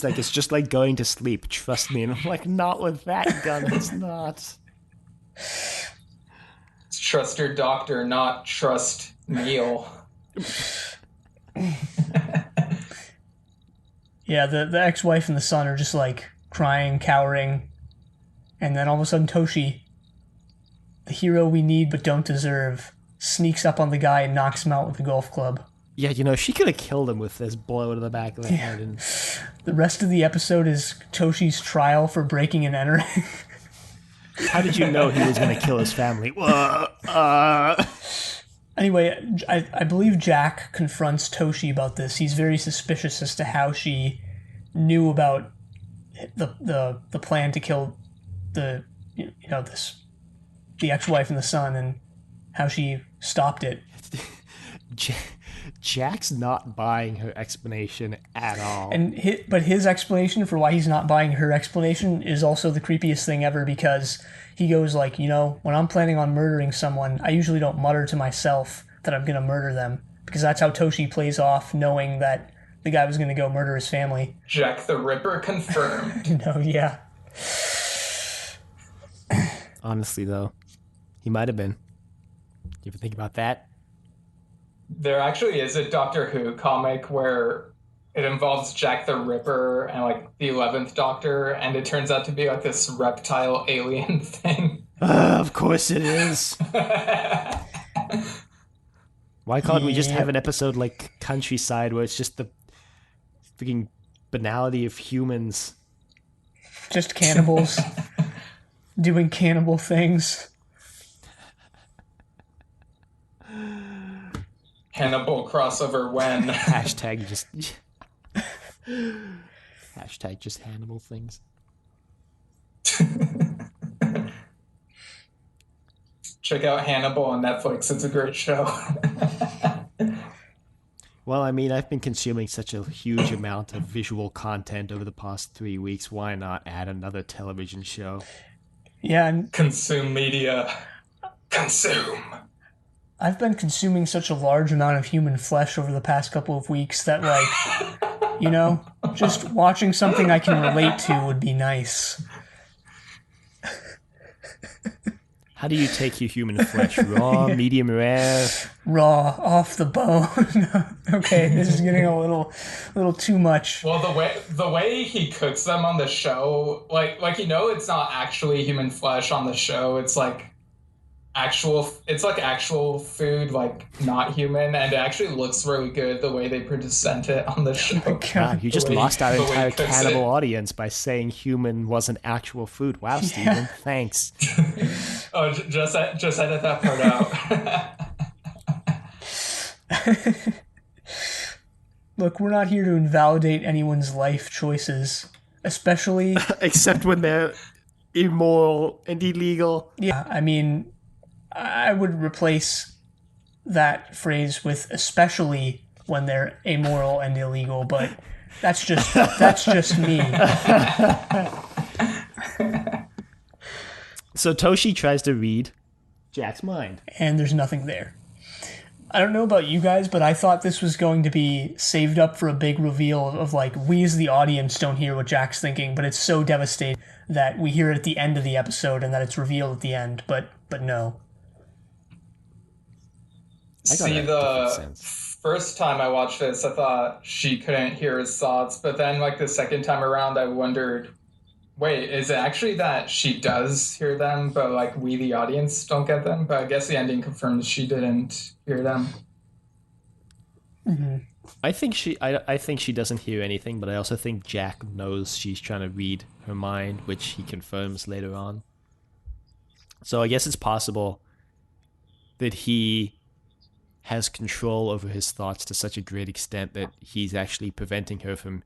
like, it's just like going to sleep, trust me. And I'm like, not with that gun, it's not. Trust your doctor, not trust Neil. Yeah, the ex-wife and the son are just like crying, cowering, and then all of a sudden Toshi, the hero we need but don't deserve, sneaks up on the guy and knocks him out with a golf club. Yeah, you know, she could have killed him with this blow to the back of the head. And... The rest of the episode is Toshi's trial for breaking and entering. How did you know he was going to kill his family? Anyway, I believe Jack confronts Toshi about this. He's very suspicious as to how she knew about the plan to kill the the ex-wife and the son, and how she stopped it. Jack's not buying her explanation at all. But his explanation for why he's not buying her explanation is also the creepiest thing ever, because he goes like, when I'm planning on murdering someone, I usually don't mutter to myself that I'm going to murder them, because that's how Toshi plays off knowing that the guy was going to go murder his family. Jack the Ripper confirmed. Yeah. Honestly, though, he might have been. You ever think about that? There actually is a Doctor Who comic where it involves Jack the Ripper and like the 11th Doctor, and it turns out to be like this reptile alien thing. Of course it is. Why can't we just have an episode like Countryside where it's just the freaking banality of humans? Just cannibals doing cannibal things. Hannibal crossover when. Hashtag just Hannibal things. Check out Hannibal on Netflix. It's a great show. Well, I mean, I've been consuming such a huge amount of visual content over the past 3 weeks. Why not add another television show? Yeah, and Consume media. Consume. I've been consuming such a large amount of human flesh over the past couple of weeks that, like, just watching something I can relate to would be nice. How do you take your human flesh? Raw, medium rare? Raw, off the bone. Okay, this is getting a little too much. Well, the way he cooks them on the show, like it's not actually human flesh on the show. It's like actual food, like not human, and it actually looks really good the way they present it on the show. God, you just lost our entire cannibal audience by saying human wasn't actual food. Wow, Steven, thanks. Oh, just edit that part out. Look, we're not here to invalidate anyone's life choices, especially except when they're immoral and illegal. Yeah, I mean, I would replace that phrase with especially when they're amoral and illegal, but that's just me. So Toshi tries to read Jack's mind. And there's nothing there. I don't know about you guys, but I thought this was going to be saved up for a big reveal of like, we as the audience don't hear what Jack's thinking, but it's so devastating that we hear it at the end of the episode and that it's revealed at the end, but no. See, the first time I watched this, I thought she couldn't hear his thoughts, but then like the second time around, I wondered, wait, is it actually that she does hear them, but like we, the audience, don't get them? But I guess the ending confirms she didn't hear them. Mm-hmm. I think she doesn't hear anything, but I also think Jack knows she's trying to read her mind, which he confirms later on. So I guess it's possible that he has control over his thoughts to such a great extent that he's actually preventing her from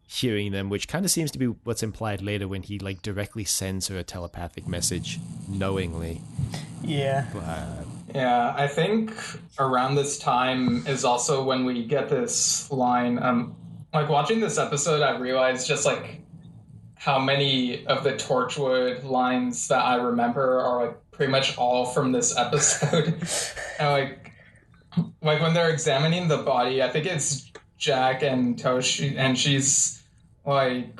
hearing them, which kind of seems to be what's implied later when he like directly sends her a telepathic message knowingly. Yeah. Yeah, I think around this time is also when we get this line. Like watching this episode, I realized just like how many of the Torchwood lines that I remember are like pretty much all from this episode. And like when they're examining the body, I think it's Jack and Toshi, and she's like,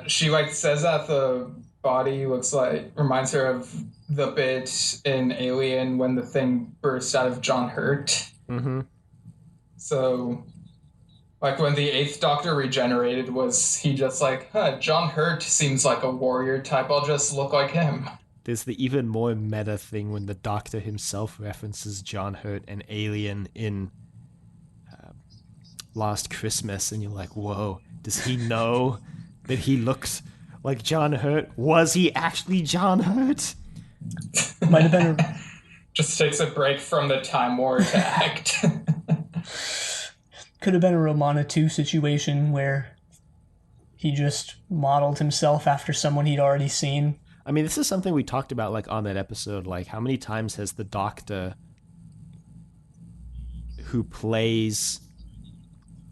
she like says that the body reminds her of the bit in Alien when the thing burst out of John Hurt. Mm-hmm. So, like when the 8th Doctor regenerated, was he just like, John Hurt seems like a warrior type, I'll just look like him. There's the even more meta thing when the Doctor himself references John Hurt and Alien in Last Christmas, and you're like, whoa, does he know that he looks like John Hurt? Was he actually John Hurt? Might have been Just takes a break from the Time War to act. Could have been a Romana 2 situation where he just modeled himself after someone he'd already seen. I mean, this is something we talked about like on that episode. Like, how many times has the Doctor who plays...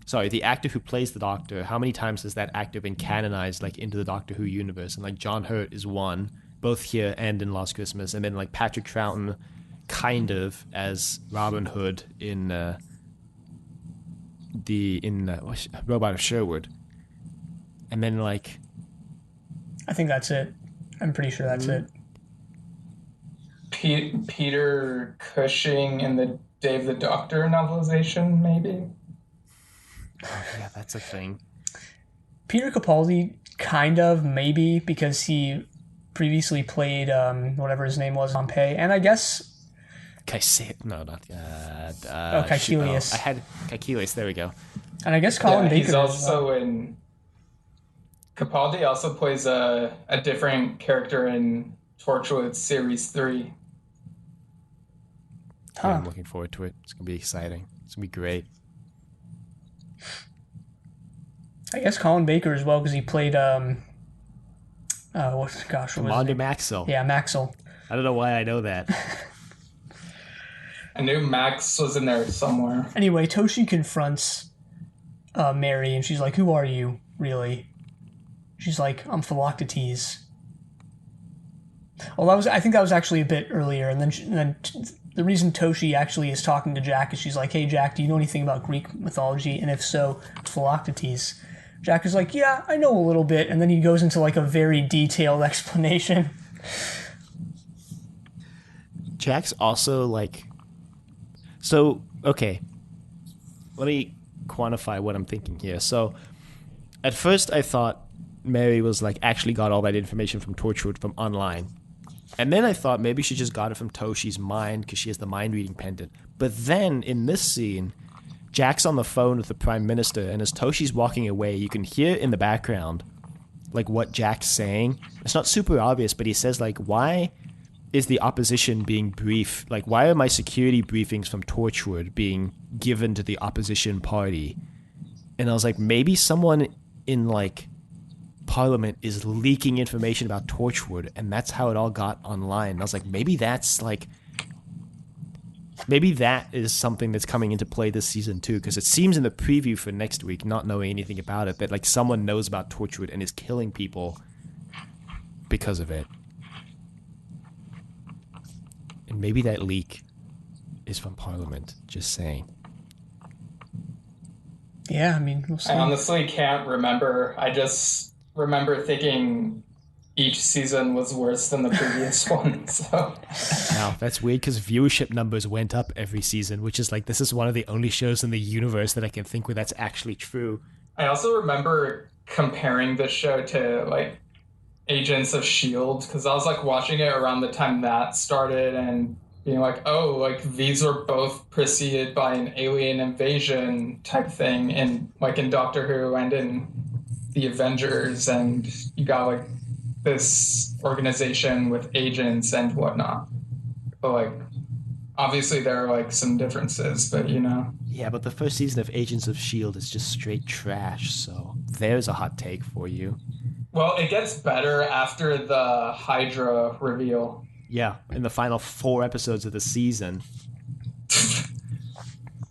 Sorry, the actor who plays the Doctor, how many times has that actor been canonized like into the Doctor Who universe? And like John Hurt is one, both here and in Last Christmas. And then like Patrick Troughton kind of as Robin Hood in Robot of Sherwood. And then like... I think that's it. I'm pretty sure that's it. Peter Cushing in the Dave the Doctor novelization, maybe? Oh, yeah, that's a thing. Peter Capaldi, kind of, maybe, because he previously played whatever his name was, Pompey, and I guess... No, not... Caecilius. I had Caecilius, there we go. And I guess Colin Baker... He's also in... Capaldi also plays a different character in Torchwood Series 3. Huh. Yeah, I'm looking forward to it. It's going to be exciting. It's going to be great. I guess Colin Baker as well, because he played... what was his Commander name? Maxwell. Yeah, Maxwell. I don't know why I know that. I knew Max was in there somewhere. Anyway, Toshi confronts Mary, and she's like, "Who are you, really?" She's like, "I'm Philoctetes." Well, I think that was actually a bit earlier, and then the reason Toshi actually is talking to Jack is she's like, "Hey, Jack, do you know anything about Greek mythology? And if so, Philoctetes." Jack is like, "Yeah, I know a little bit," and then he goes into like a very detailed explanation. Jack's also like... So, okay. Let me quantify what I'm thinking here. So, at first I thought Mary was like actually got all that information from Torchwood from online. And then I thought maybe she just got it from Toshi's mind because she has the mind-reading pendant. But then, in this scene, Jack's on the phone with the Prime Minister, and as Toshi's walking away, you can hear in the background like what Jack's saying. It's not super obvious, but he says like, why is the opposition being briefed? Like, why are my security briefings from Torchwood being given to the opposition party? And I was like, maybe someone in like Parliament is leaking information about Torchwood, and that's how it all got online. And I was like, maybe that's like, maybe that is something that's coming into play this season too, because it seems in the preview for next week, not knowing anything about it, that like someone knows about Torchwood and is killing people because of it. And maybe that leak is from Parliament, just saying. Yeah, I mean, we'll see. I honestly can't remember. I just remember thinking each season was worse than the previous one. So Wow, that's weird because viewership numbers went up every season, which is like, this is one of the only shows in the universe that I can think where that's actually true. I also remember comparing this show to like Agents of S.H.I.E.L.D. because I was like watching it around the time that started and being like, oh, like these were both preceded by an alien invasion type thing, and like in Doctor Who and in the Avengers, and you got like this organization with agents and whatnot. But like, obviously there are like some differences, but you know. Yeah, but the first season of Agents of S.H.I.E.L.D. is just straight trash, so there's a hot take for you. Well, it gets better after the Hydra reveal. Yeah, in the final 4 episodes of the season.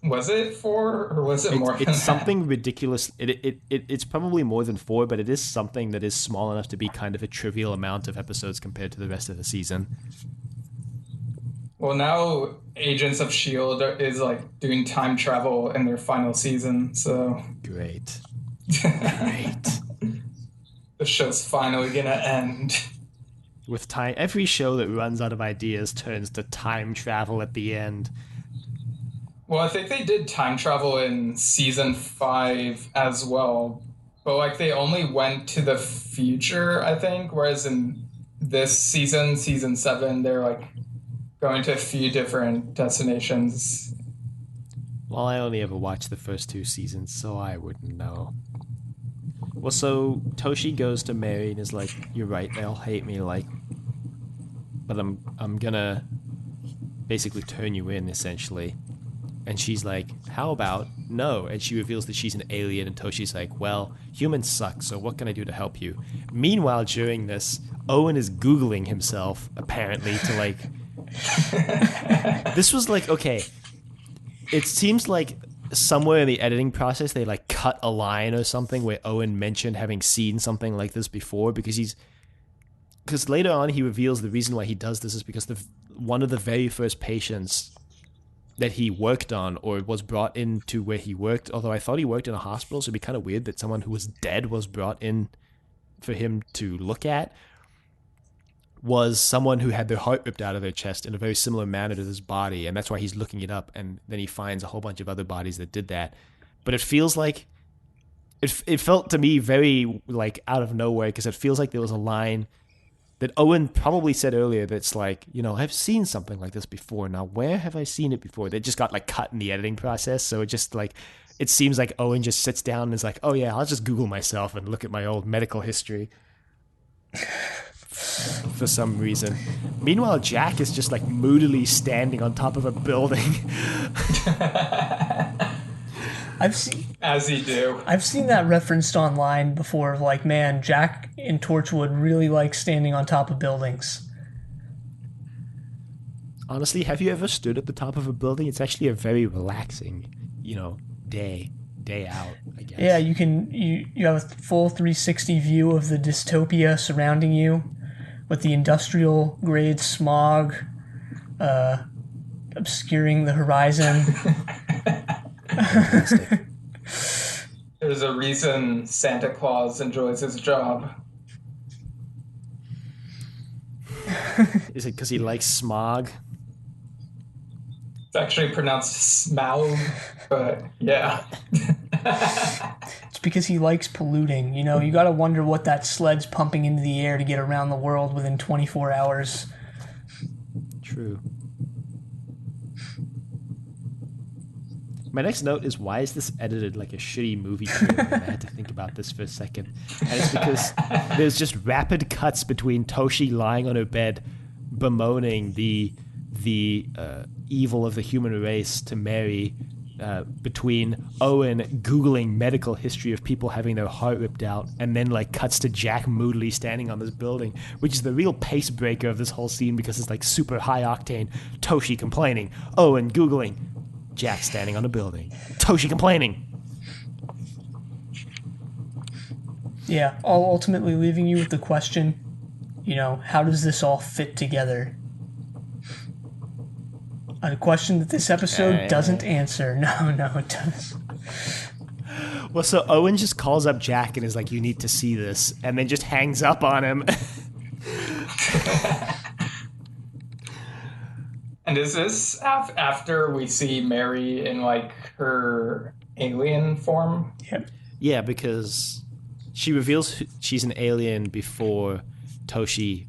Was it 4 or was it more than It's that? something ridiculous. It's probably more than 4, but it is something that is small enough to be kind of a trivial amount of episodes compared to the rest of the season. Well, now Agents of S.H.I.E.L.D. is like doing time travel in their final season, so Great. Great. the show's finally gonna end. With time, every show that runs out of ideas turns to time travel at the end. Well, I think they did time travel in season 5 as well, but like they only went to the future, I think, whereas in this season, season 7, they're like going to a few different destinations. Well, I only ever watched the first 2 seasons, so I wouldn't know. Well, so Toshi goes to Mary and is like, "You're right, they'll hate me, like, but I'm gonna basically turn you in, essentially. And she's like, how about no? And she reveals that she's an alien, and Toshi's like, well, humans suck, so what can I do to help you? Meanwhile, during this, Owen is Googling himself, apparently, to like... This was like, okay, it seems like somewhere in the editing process, they like cut a line or something where Owen mentioned having seen something like this before, because later on he reveals the reason why he does this is because one of the very first patients that he worked on or was brought into where he worked, although I thought he worked in a hospital, so it'd be kind of weird that someone who was dead was brought in for him to look at, was someone who had their heart ripped out of their chest in a very similar manner to this body, and that's why he's looking it up, and then he finds a whole bunch of other bodies that did that. But it feels like, it felt to me very like out of nowhere, because it feels like there was a line that Owen probably said earlier that's like, I've seen something like this before. Now, where have I seen it before? That just got like cut in the editing process. So it just like, it seems like Owen just sits down and is like, oh yeah, I'll just Google myself and look at my old medical history for some reason. Meanwhile, Jack is just like moodily standing on top of a building. As you do. I've seen that referenced online before. Like, man, Jack in Torchwood really likes standing on top of buildings. Honestly, have you ever stood at the top of a building? It's actually a very relaxing, day out, I guess. Yeah, you have a full 360 view of the dystopia surrounding you, with the industrial grade smog obscuring the horizon. There's a reason Santa Claus enjoys his job. Is it because he likes smog? It's actually pronounced Smaug, but yeah. It's because he likes polluting. You gotta wonder what that sled's pumping into the air to get around the world within 24 hours. True. My next note is, why is this edited like a shitty movie trailer? I had to think about this for a second. And it's because there's just rapid cuts between Toshi lying on her bed bemoaning the evil of the human race to Mary, between Owen Googling medical history of people having their heart ripped out, and then like cuts to Jack moodily standing on this building, which is the real pace breaker of this whole scene, because it's like super high octane. Toshi complaining, Owen Googling, Jack standing on a building, Toshi complaining. Yeah, all ultimately leaving you with the question, how does this all fit together? A question that this episode doesn't answer. No, it does. Well, so Owen just calls up Jack and is like, you need to see this, and then just hangs up on him. And is this after we see Mary in, like, her alien form? Yep. Yeah, because she reveals she's an alien before Toshi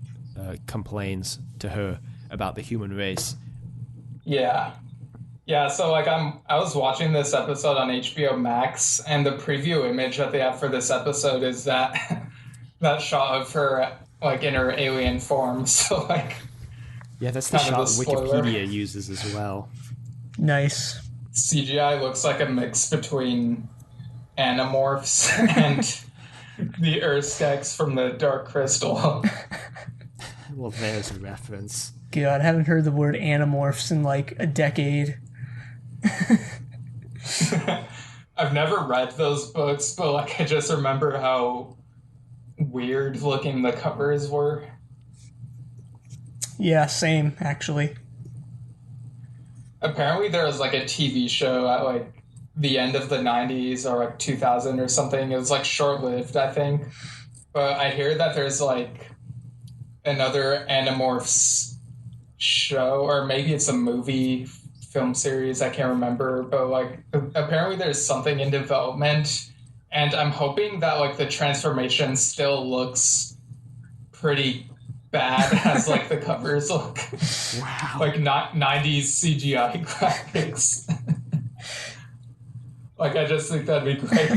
complains to her about the human race. Yeah. Yeah, so, like, I was watching this episode on HBO Max, and the preview image that they have for this episode is that shot of her, like, in her alien form. So, like... Yeah, that's the shot Wikipedia uses as well. Nice. CGI looks like a mix between Animorphs and the Urstex from the Dark Crystal. Well, there's a reference. God, I haven't heard the word Animorphs in like a decade. I've never read those books, but like I just remember how weird looking the covers were. Yeah, same, actually. Apparently there was like a TV show at like the end of the 90s or like 2000 or something. It was like short-lived, I think. But I hear that there's like another Animorphs show, or maybe it's a movie film series, I can't remember. But like apparently there's something in development, and I'm hoping that like the transformation still looks pretty bad as like the covers look. Wow. Like not 90s CGI graphics. Like I just think that'd be great.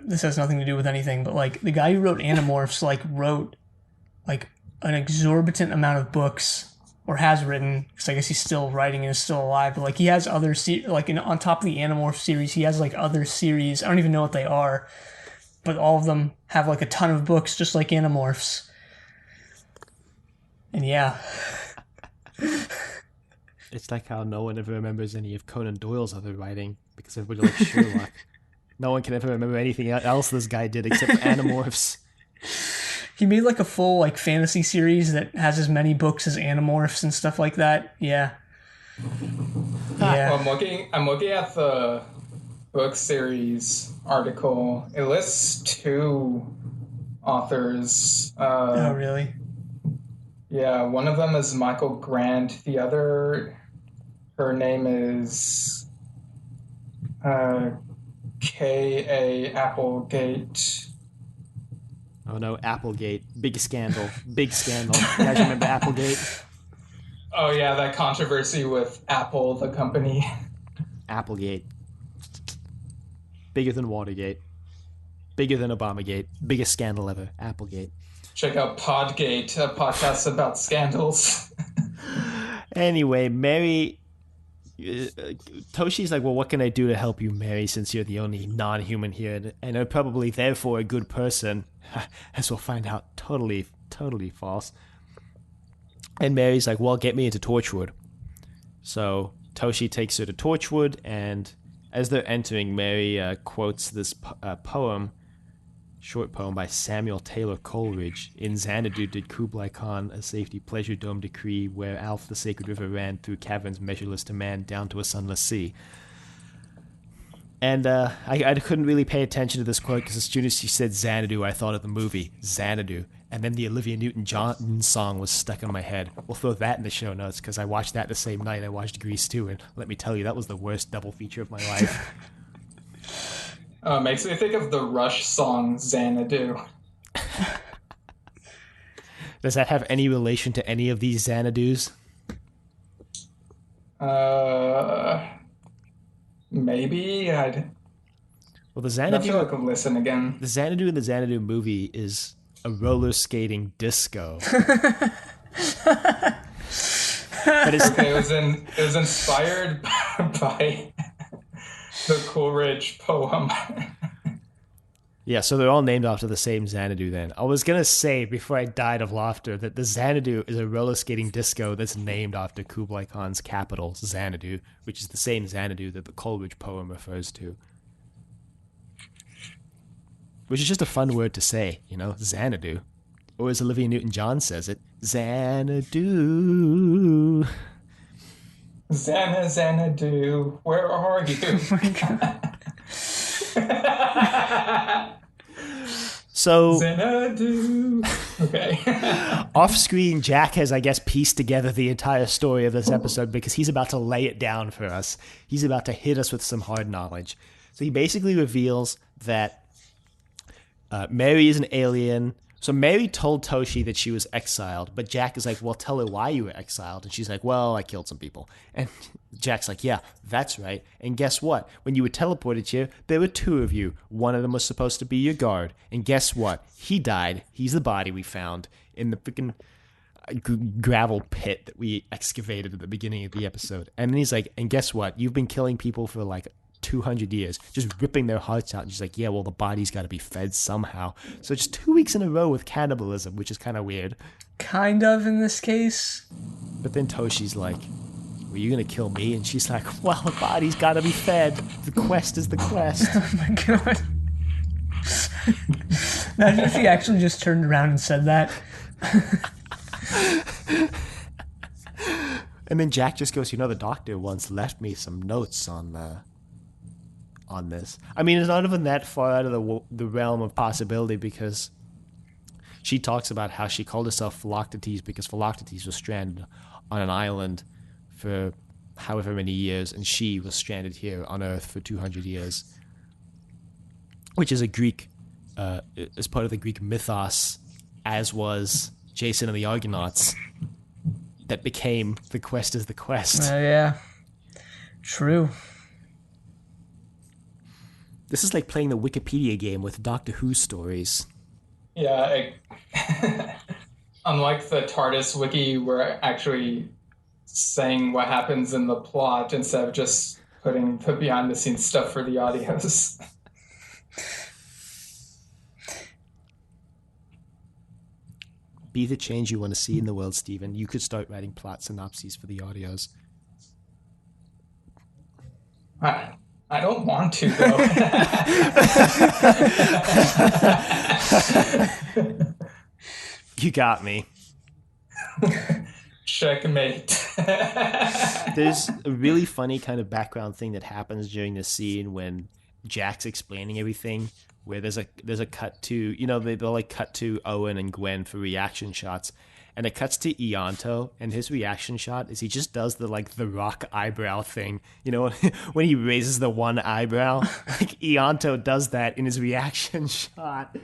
This has nothing to do with anything, but like the guy who wrote Animorphs like wrote like an exorbitant amount of books, or has written, because I guess he's still writing and is still alive, but like he has other on top of the Animorph series, he has like other series. I don't even know what they are, but all of them have like a ton of books, just like Animorphs. And yeah. It's like how no one ever remembers any of Conan Doyle's other writing, because everybody likes Sherlock. No one can ever remember anything else this guy did except for Animorphs. He made like a full like fantasy series that has as many books as Animorphs and stuff like that. Yeah. Yeah. Well, I'm looking at the book series article. It lists 2 authors. Oh, really? Yeah, one of them is Michael Grant. The other, her name is K.A. Applegate. Oh no, Applegate. Big scandal. Big scandal. You guys remember Applegate? Oh yeah, that controversy with Apple, the company. Applegate. Bigger than Watergate. Bigger than Obamagate. Biggest scandal ever. Applegate. Check out Podgate, a podcast about scandals. Anyway, Mary... Toshi's like, well, what can I do to help you, Mary, since you're the only non-human here, and are probably therefore a good person, as we'll find out. Totally false. And Mary's like, well, get me into Torchwood. So Toshi takes her to Torchwood, and as they're entering, Mary quotes this short poem by Samuel Taylor Coleridge. In Xanadu did Kublai Khan a safety pleasure dome decree, where Alph the sacred river ran through caverns measureless to man down to a sunless sea. And I couldn't really pay attention to this quote because as soon as she said Xanadu, I thought of the movie Xanadu, and then the Olivia Newton-John song was stuck in my head. We'll throw that in the show notes because I watched that the same night I watched Grease 2, and let me tell you, that was the worst double feature of my life. Makes me think of the Rush song Xanadu. Does that have any relation to any of these Xanadus? Maybe. Well, the Xanadu... I feel like I'll listen again. The Xanadu in the Xanadu movie is a roller skating disco. But it's... Okay, it was inspired by the Coleridge poem. Yeah, so they're all named after the same Xanadu then. I was going to say, before I died of laughter, that the Xanadu is a roller skating disco that's named after Kublai Khan's capital, Xanadu, which is the same Xanadu that the Coleridge poem refers to. Which is just a fun word to say, you know, Xanadu. Or as Olivia Newton-John says it, Xanadu. Xanadu, where are you? Oh my God. So, Xanadu. Okay. off-screen, Jack has, I guess, pieced together the entire story of this episode because he's about to lay it down for us. He's about to hit us with some hard knowledge. So he basically reveals that Mary is an alien. So Mary told Toshi that she was exiled, but Jack is like, well, tell her why you were exiled. And she's like, well, I killed some people. And Jack's like, yeah, that's right. And guess what? When you were teleported here, there were 2 of you. One of them was supposed to be your guard. And guess what? He died. He's the body we found in the freaking gravel pit that we excavated at the beginning of the episode. And then he's like, and guess what? You've been killing people for like 200 years, just ripping their hearts out. And she's like, yeah, well, the body's got to be fed somehow. So just 2 weeks in a row with cannibalism, which is kind of weird. Kind of in this case. But then Toshi's like, were you going to kill me? And she's like, well, the body's got to be fed. The quest is the quest. Oh my God. Imagine if he actually just turned around and said that. And then Jack just goes, you know, the doctor once left me some notes on this. I mean, it's not even that far out of the realm of possibility because she talks about how she called herself Philoctetes because Philoctetes was stranded on an island for however many years, and she was stranded here on Earth for 200 years, which is a Greek, as part of the Greek mythos, as was Jason and the Argonauts, that became The Quest is the Quest. Yeah. True. This is like playing the Wikipedia game with Doctor Who stories. Yeah. unlike the TARDIS wiki, we're actually saying what happens in the plot instead of just putting the behind the scenes stuff for the audios. Be the change you want to see in the world, Stephen. You could start writing plot synopses for the audios. I don't want to, though. You got me. Checkmate. There's a really funny kind of background thing that happens during this scene when Jack's explaining everything, where there's a cut to, you know, they'll like cut to Owen and Gwen for reaction shots, and it cuts to Ianto, and his reaction shot is he just does the Rock eyebrow thing, you know, when he raises the one eyebrow, like Ianto does that in his reaction shot,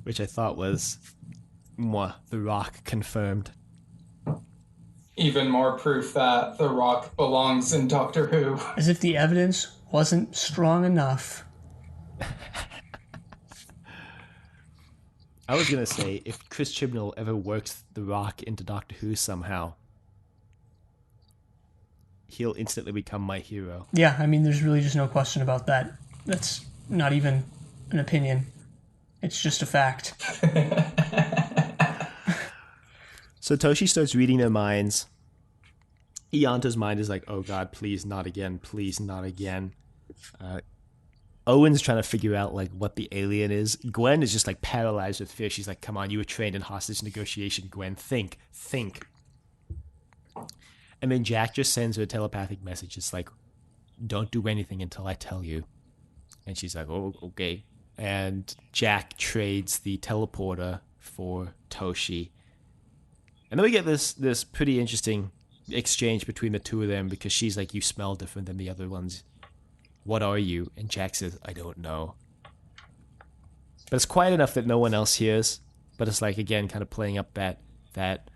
which I thought was The Rock confirmed. Even more proof that The Rock belongs in Doctor Who. As if the evidence wasn't strong enough. I was going to say, if Chris Chibnall ever works The Rock into Doctor Who somehow, he'll instantly become my hero. Yeah, I mean, there's really just no question about that. That's not even an opinion. It's just a fact. So Toshi starts reading their minds. Ianto's mind is like, oh God, please not again, please not again. Owen's trying to figure out what the alien is. Gwen is just paralyzed with fear. She's like, come on, you were trained in hostage negotiation, Gwen. Think. And then Jack just sends her a telepathic message. It's like, don't do anything until I tell you. And she's like, oh, okay. And Jack trades the teleporter for Toshi. And then we get this pretty interesting exchange between the two of them, because she's like, you smell different than the other ones. What are you? And Jack says, I don't know. But it's quiet enough that no one else hears. But it's again, kind of playing up that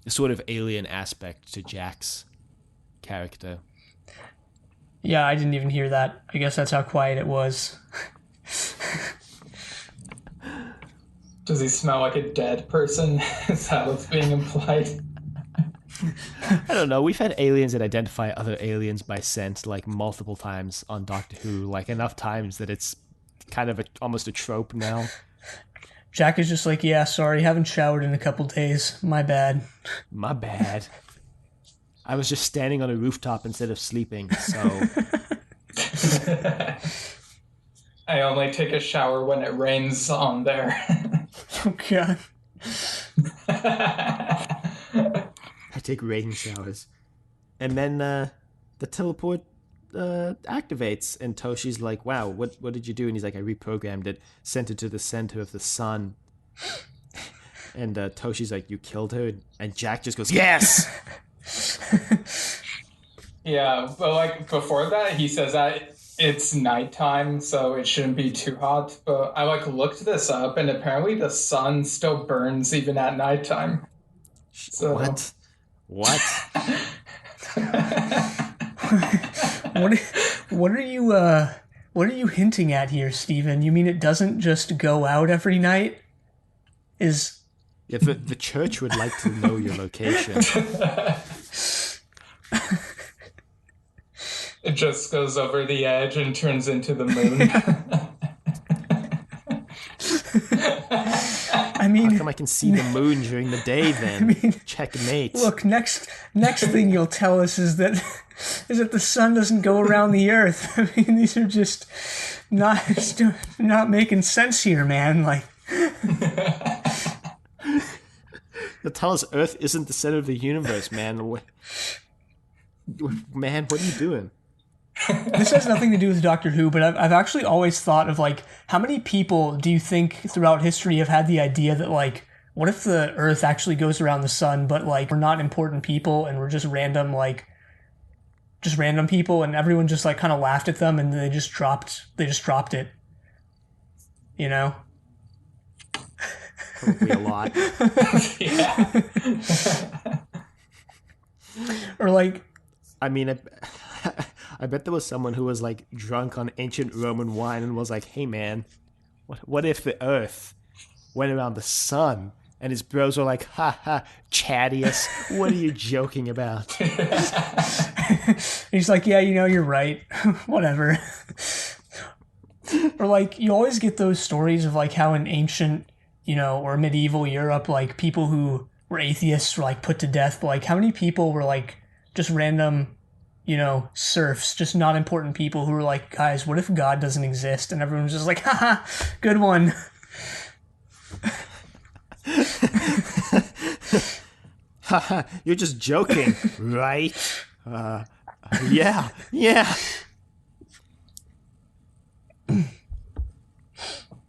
sort of alien aspect to Jack's character. Yeah, I didn't even hear that. I guess that's how quiet it was. Does he smell like a dead person? Is that what's being implied? I don't know. We've had aliens that identify other aliens by scent multiple times on Doctor Who, enough times that it's kind of almost a trope now. Jack is just like, yeah, sorry, haven't showered in a couple days. My bad. My bad. I was just standing on a rooftop instead of sleeping, so... I only take a shower when it rains on there. Oh, God. I take rain showers. And then the teleport activates, and Toshi's like, wow, what did you do? And he's like, I reprogrammed it, sent it to the center of the sun. And Toshi's like, you killed her? And Jack just goes, yes! Yeah, but before that, he says that it's nighttime, so it shouldn't be too hot. But I looked this up, and apparently the sun still burns even at nighttime. So... What? What are you hinting at here, Steven? You mean it doesn't just go out every night? Yeah, the church would like to know your location. It just goes over the edge and turns into the moon. I mean, how come I can see the moon during the day then? Checkmate. Look, next thing you'll tell us is that the sun doesn't go around the earth. I mean, these are just not making sense here, man. They'll tell us Earth isn't the center of the universe, man. Man, what are you doing? This has nothing to do with Doctor Who, but I've actually always thought of how many people do you think throughout history have had the idea that what if the Earth actually goes around the sun, but we're not important people and we're just random people, and everyone just kind of laughed at them and they just dropped it, you know? Probably a lot. Yeah. Or I mean, I bet there was someone who was drunk on ancient Roman wine and was like, hey man, what if the Earth went around the sun. And his bros were like, ha ha, Chadius, what are you joking about? He's like, yeah, you're right. Whatever. Or like, you always get those stories of like how in ancient, or medieval Europe, like people who were atheists were like put to death. But like, how many people were like just random, serfs, just not important people who were like, guys, what if God doesn't exist? And everyone's just like, haha, good one. Haha, you're just joking, right? Yeah.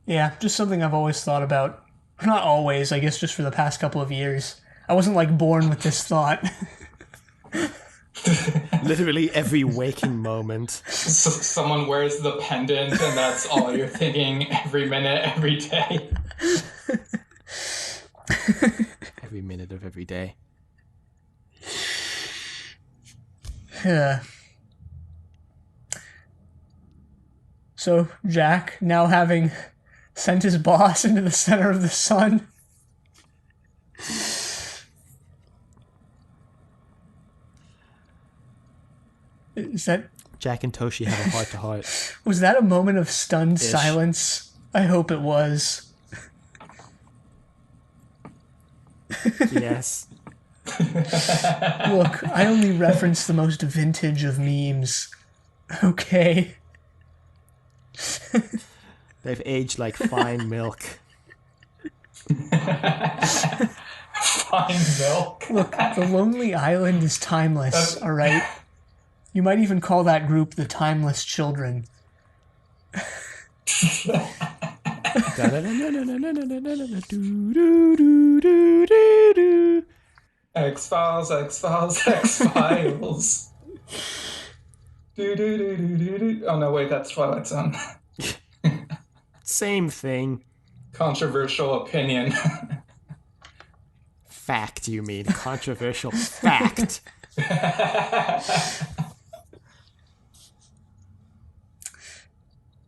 Yeah, just something I've always thought about. Not always, I guess just for the past couple of years. I wasn't like born with this thought. Literally every waking moment. So someone wears the pendant and that's all you're thinking every minute, every day. Every minute of every day. Yeah. So, Jack, now having sent his boss into the center of the sun. Is that... Jack and Toshi have a heart-to-heart. Was that a moment of stunned silence? I hope it was. Yes. Look, I only reference the most vintage of memes. Okay. They've aged like fine milk. Fine milk. Look, the Lonely Island is timeless, alright? You might even call that group the Timeless Children. X-Files, X-Files, X-Files. Oh no, wait, that's Twilight Zone. Same thing. Controversial opinion. Fact, you mean. Controversial fact.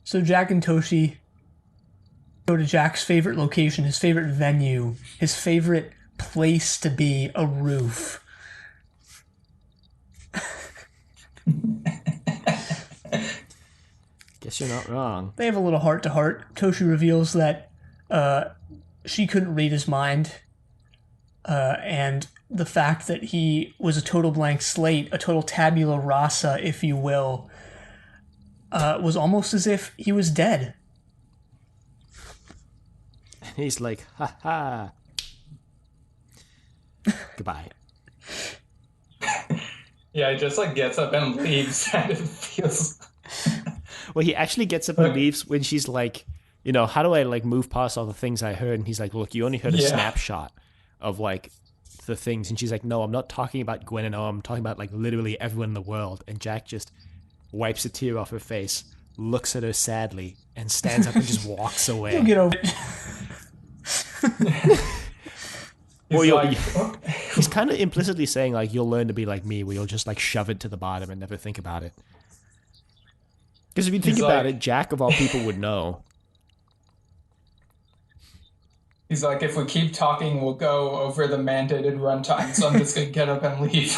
So Jack and Toshi go to Jack's favorite location, his favorite venue, his favorite place to be, a roof. Guess you're not wrong. They have a little heart-to-heart. Toshi reveals that she couldn't read his mind, and the fact that he was a total blank slate, a total tabula rasa, if you will, was almost as if he was dead. And he's like, ha ha. Goodbye. Yeah, he just like gets up and leaves, and it feels... Well, he actually gets up and leaves when she's like, how do I like move past all the things I heard? And he's like, look, you only heard a snapshot of like the things. And she's like, no, I'm not talking about Gwen and I'm talking about like literally everyone in the world. And Jack just wipes a tear off her face, looks at her sadly, and stands up and just walks away. You'll get over it. He's kind of implicitly saying like, you'll learn to be like me, where you'll just like shove it to the bottom and never think about it. Because if you think about it, Jack of all people would know. He's like, if we keep talking, we'll go over the mandated runtime, so I'm just going to get up and leave.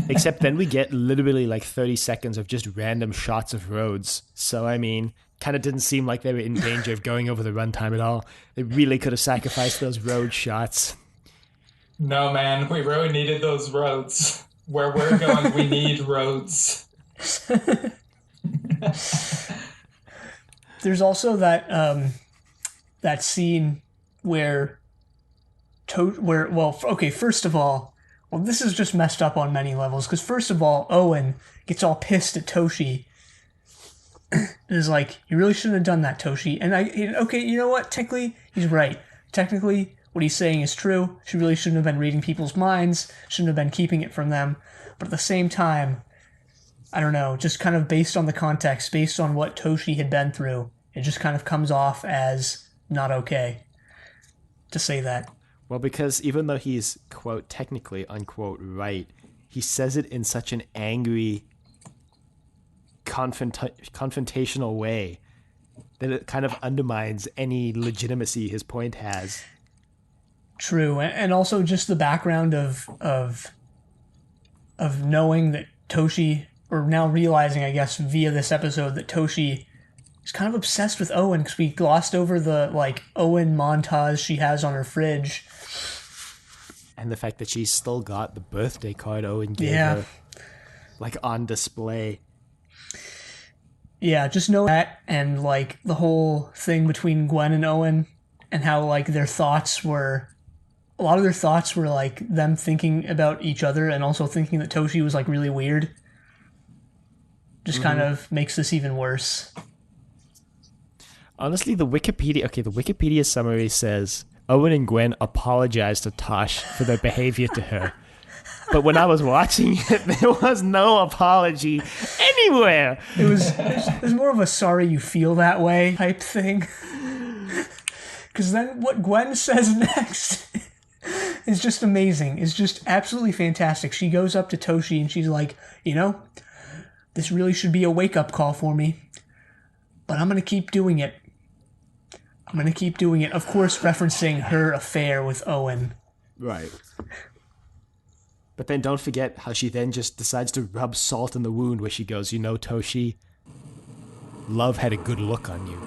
Except then we get literally like 30 seconds of just random shots of roads. So, I mean, kind of didn't seem like they were in danger of going over the runtime at all. They really could have sacrificed those road shots. No, man, we really needed those roads. Where we're going, we need roads. There's also that scene where first of all, this is just messed up on many levels, because first of all, Owen gets all pissed at Toshi and is like, you really shouldn't have done that, Toshi. And you know what? Technically, he's right. Technically, what he's saying is true. She really shouldn't have been reading people's minds, shouldn't have been keeping it from them. But at the same time, I don't know, just kind of based on the context, based on what Toshi had been through, it just kind of comes off as not okay to say that. Well, because even though he's, quote, technically, unquote, right, he says it in such an angry, confrontational way then it kind of undermines any legitimacy his point has. True, and also just the background of knowing that Toshi, or now realizing, I guess, via this episode that Toshi is kind of obsessed with Owen, because we glossed over the Owen montage she has on her fridge, and the fact that she's still got the birthday card Owen gave her, on display. Yeah, just know that, and the whole thing between Gwen and Owen, and how their thoughts were. A lot of their thoughts were them thinking about each other and also thinking that Toshi was really weird. Just kind of makes this even worse. Honestly, the Wikipedia summary says Owen and Gwen apologized to Tosh for their behavior to her. But when I was watching it, there was no apology anywhere. It was more of a sorry you feel that way type thing. Because then what Gwen says next is just amazing. It's just absolutely fantastic. She goes up to Toshi and she's like, this really should be a wake-up call for me. But I'm going to keep doing it. Of course, referencing her affair with Owen. Right. But then don't forget how she then just decides to rub salt in the wound where she goes, Toshi, love had a good look on you.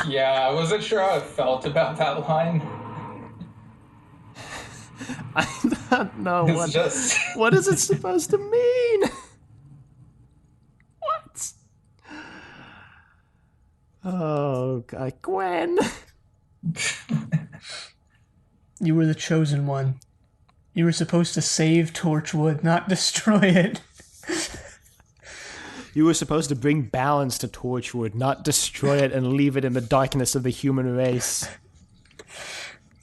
Yeah, I wasn't sure how I felt about that line. I don't know. What is it supposed to mean? What? Oh, God, Gwen. You were the chosen one. You were supposed to save Torchwood, not destroy it. You were supposed to bring balance to Torchwood, not destroy it and leave it in the darkness of the human race.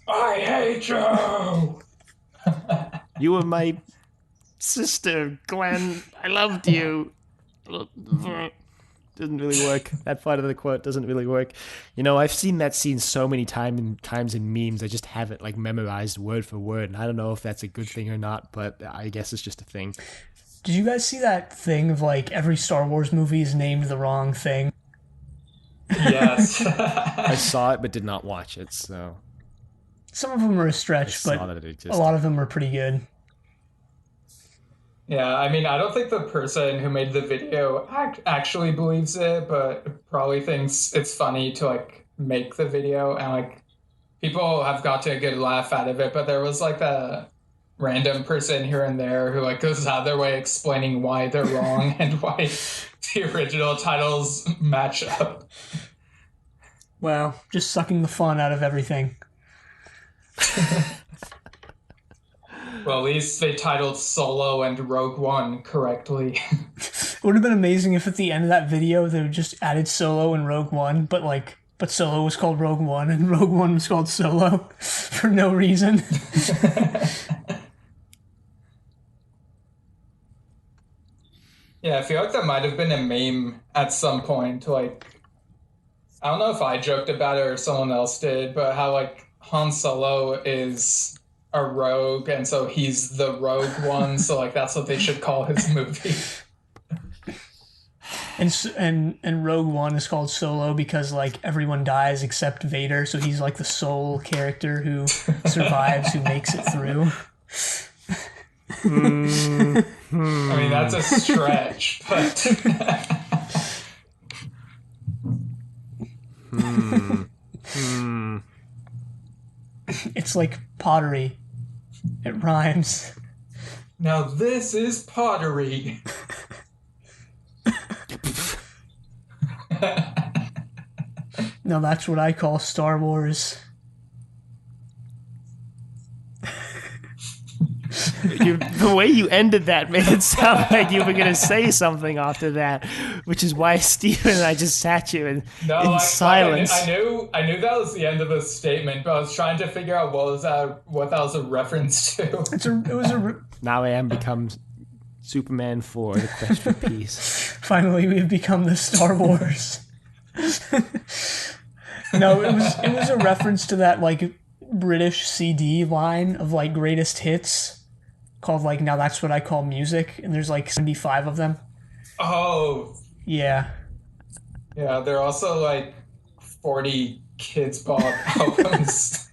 I hate you! You were my sister, Gwen. I loved you. Doesn't really work. That part of the quote doesn't really work. I've seen that scene so many times in memes. I just have it memorized word for word. And I don't know if that's a good thing or not, but I guess it's just a thing. Did you guys see that thing of every Star Wars movie is named the wrong thing? Yes. I saw it but did not watch it, so. Some of them are a stretch, but a lot of them are pretty good. Yeah, I mean, I don't think the person who made the video actually believes it, but probably thinks it's funny to make the video, and people have gotten a good laugh out of it. But there was a random person here and there who goes out of their way explaining why they're wrong and why the original titles match up. Wow, just sucking the fun out of everything. Well, at least they titled Solo and Rogue One correctly. It would have been amazing if at the end of that video they just added Solo and Rogue One, but Solo was called Rogue One and Rogue One was called Solo for no reason. Yeah, I feel that might have been a meme at some point. I don't know if I joked about it or someone else did, but how Han Solo is a rogue, and so he's the rogue one. So that's what they should call his movie. And Rogue One is called Solo because everyone dies except Vader, so he's the sole character who survives, who makes it through. I mean, that's a stretch, but it's like pottery. It rhymes. Now this is pottery. Now that's what I call Star Wars. The way you ended that made it sound like you were going to say something after that, which is why Steven and I just sat here in silence. I knew that was the end of the statement, but I was trying to figure out what that was a reference to. Now I am become Superman 4, The Quest for Peace. Finally, we've become the Star Wars. No, it was a reference to that British CD line of greatest hits called Now That's What I Call Music, and there's 75 of them. Oh. Yeah. Yeah, there are also like 40 Kids Bop albums.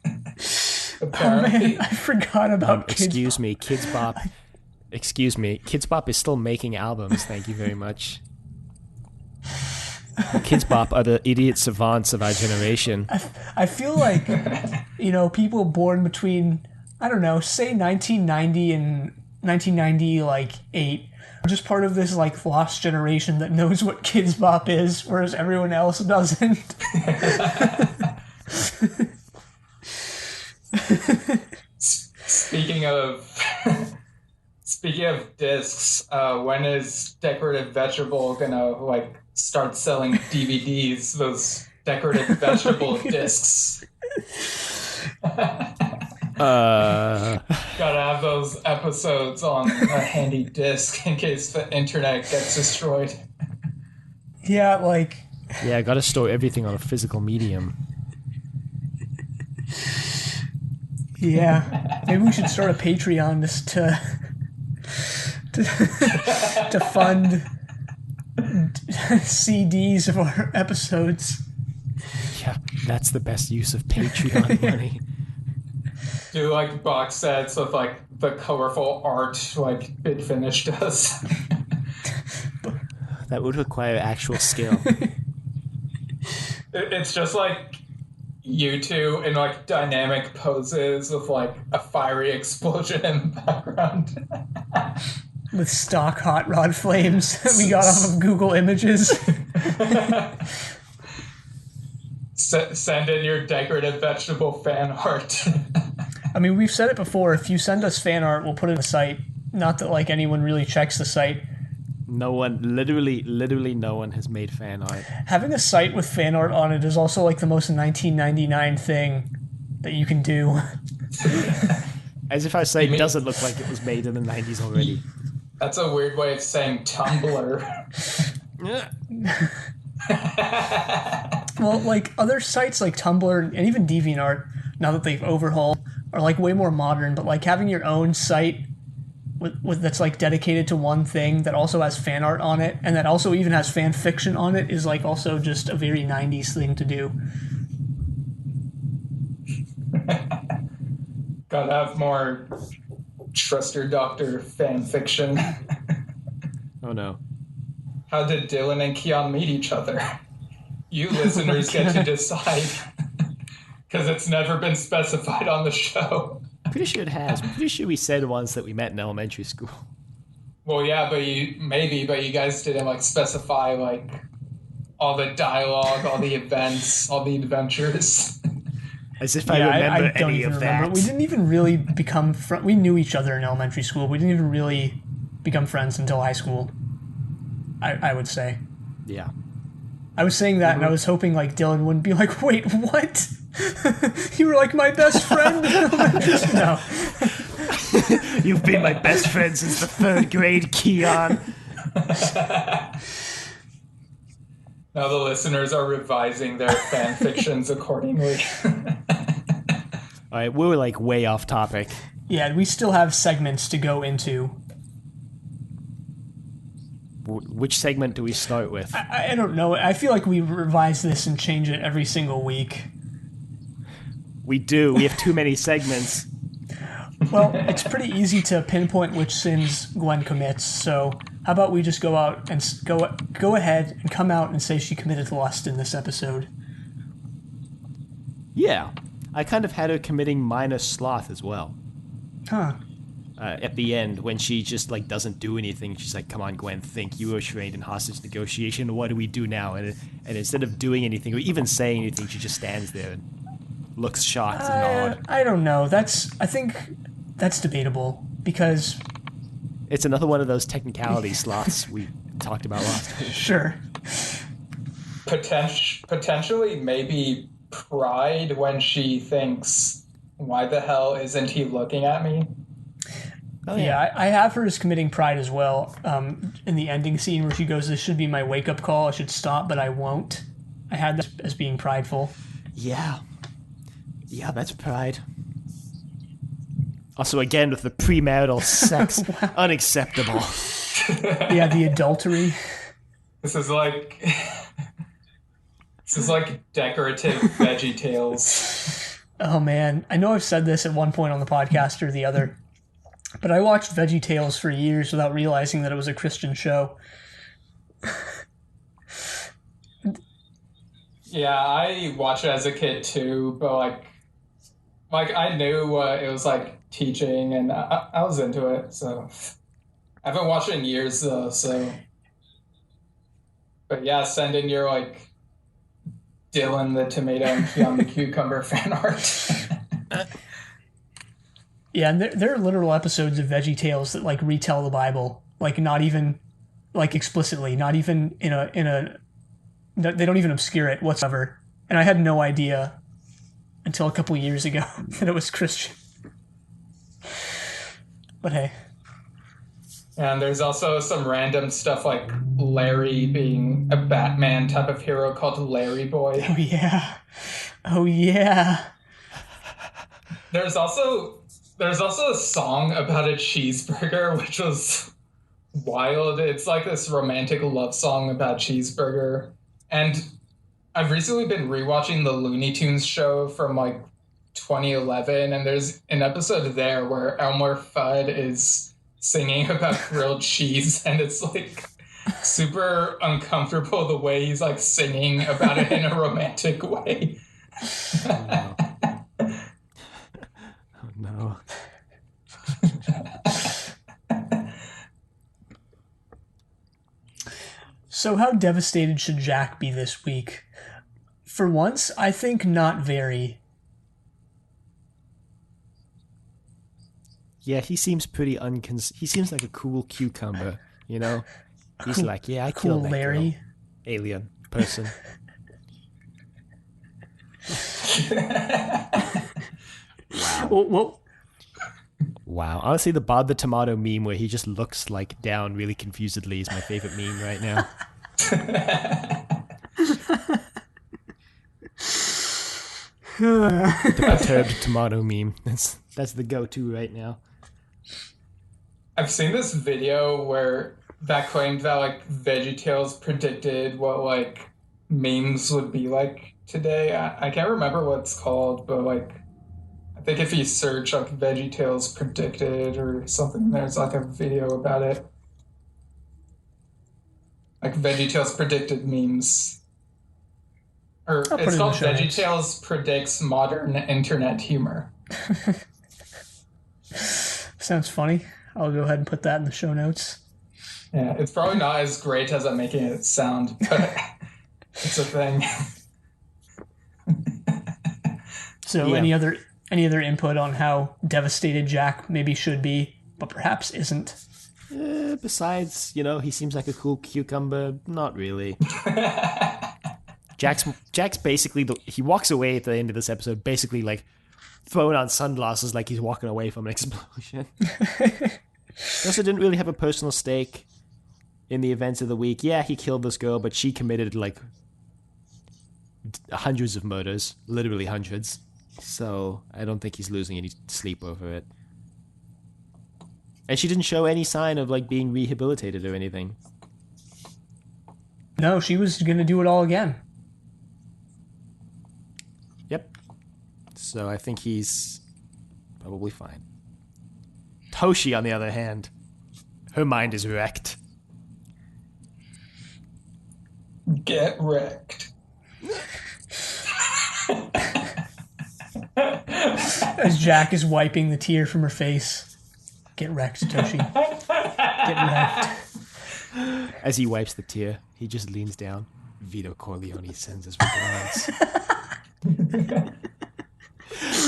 Oh Apparently. man, I forgot about Kids Excuse Bop. me, Kids Bop. Excuse me, Kids Bop is still making albums. Thank you very much. Kids Bop are the idiot savants of our generation. I feel like, people born between, I don't know, say 1990 and 1990, like 8, are just part of this like lost generation that knows what Kids Bop is, whereas everyone else doesn't. Speaking of speaking of discs, when is Decorative Vegetable gonna like start selling DVDs? Those Decorative Vegetable discs. Gotta have those episodes on a handy disc in case the internet gets destroyed. Yeah, like, Yeah, I gotta store everything on a physical medium. yeah. Maybe we should start a Patreon just to fund CDs of our episodes. Yeah, that's the best use of Patreon money. Do like box sets with like the colorful art like Big Finish does. That would require actual skill. It's just like you two in like dynamic poses with like a fiery explosion in the background. With stock hot rod flames that we got off of Google Images. Send in your Decorative Vegetable fan art. I mean, we've said it before. If you send us fan art, we'll put it on the site. Not that like anyone really checks the site. No one, literally no one has made fan art. Having a site with fan art on it is also like the most 1999 thing that you can do. As if our site doesn't look like it was made in the 90s already. That's a weird way of saying Tumblr. Well, like other sites like Tumblr and even DeviantArt, now that they've overhauled, are like way more modern. But like having your own site with that's like dedicated to one thing that also has fan art on it and that also even has fan fiction on it is like also just a very 90s thing to do. Gotta have more Trust Your Doctor fan fiction. Oh no. How did Dylan and Keon meet each other? You listeners get to decide. Because it's never been specified on the show. Pretty sure it has. Pretty sure we said once that we met in elementary school. Well, yeah, but you guys didn't like specify like all the dialogue, all the events, all the adventures. As if I remember don't any even of remember. that. We didn't even really become we knew each other in elementary school. We didn't even really become friends until high school. I would say. Yeah. I was saying that and I was hoping like Dylan wouldn't be like, wait, what? You were like my best friend in elementary school. No. You've been my best friend since the 3rd grade, Keon. Now the listeners are revising their fan fictions accordingly. All right, we're like way off topic. Yeah, we still have segments to go into. Which segment do we start with? I don't know. I feel like we revise this and change it every single week. We do. We have too many segments. Well, it's pretty easy to pinpoint which sins Gwen commits, so how about we just go out and go ahead and come out and say she committed lust in this episode? Yeah. I kind of had her committing minor sloth as well. Huh. At the end, when she just like doesn't do anything, she's like, "Come on, Gwen, think. You were trained in hostage negotiation. What do we do now?" And instead of doing anything or even saying anything, she just stands there and looks shocked and awed. I don't know. I think that's debatable because It's another one of those technicality sloths we talked about last week. sure. Potentially, maybe pride when she thinks, "Why the hell isn't he looking at me?" Oh, Yeah, I have her as committing pride as well. In the ending scene where she goes, "This should be my wake-up call. I should stop, but I won't." I had that as being prideful. Yeah. Yeah, that's pride. Also, again, with the premarital sex, unacceptable. Yeah, the adultery. This is like This is like decorative VeggieTales. Oh man, I know I've said this at one point on the podcast or the other, but I watched VeggieTales for years without realizing that it was a Christian show. Yeah, I watched it as a kid too, but like I knew what it was like teaching, and I was into it. So I haven't watched it in years though. So, but yeah, send in your like Dylan the tomato and Keon the cucumber fan art. Yeah, and there are literal episodes of VeggieTales that like retell the Bible, like not even like explicitly, not even in a they don't even obscure it whatsoever. And I had no idea until a couple years ago that it was Christian. But hey. And there's also some random stuff like Larry being a Batman type of hero called Larry Boy. Oh yeah. Oh yeah. There's also a song about a cheeseburger, which was wild. It's like this romantic love song about cheeseburger. And I've recently been rewatching the Looney Tunes show from like 2011, and there's an episode there where Elmer Fudd is singing about grilled cheese, and it's like super uncomfortable the way he's like singing about it in a romantic way. Oh no. So how devastated should Jack be this week? For once, I think not very. Yeah, he seems pretty he seems like a cool cucumber, you know? He's Cool- like, yeah, I Cool killed that Larry. girl. Alien person. Well, Wow. Honestly, the Bob the Tomato meme where he just looks like down really confusedly is my favorite meme right now. The perturbed tomato meme. That's the go-to right now. I've seen this video where that claimed that like VeggieTales predicted what like memes would be like today. I can't remember what it's called, but like I think if you search like VeggieTales predicted or something, there's like a video about it. Like VeggieTales predicted memes. Or I'll put it it's in called the show notes. VeggieTales predicts modern internet humor. sounds funny. I'll go ahead and put that in the show notes. Yeah, it's probably not as great as I'm making it sound, but it's a thing. So Yeah. any other input on how devastated Jack maybe should be, but perhaps isn't? Besides, you know, he seems like a cool cucumber. Not really. Jack's basically he walks away at the end of this episode, basically like throwing on sunglasses like he's walking away from an explosion. He also didn't really have a personal stake in the events of the week. Yeah, he killed this girl, but she committed like hundreds of murders, literally hundreds. So I don't think he's losing any sleep over it. And she didn't show any sign of like being rehabilitated or anything. No, she was gonna do it all again. Yep. So I think he's probably fine. Toshi, on the other hand, her mind is wrecked. Get wrecked. As Jack is wiping the tear from her face. Get wrecked, Toshi. Get wrecked. As he wipes the tear, he just leans down. Vito Corleone sends his regards.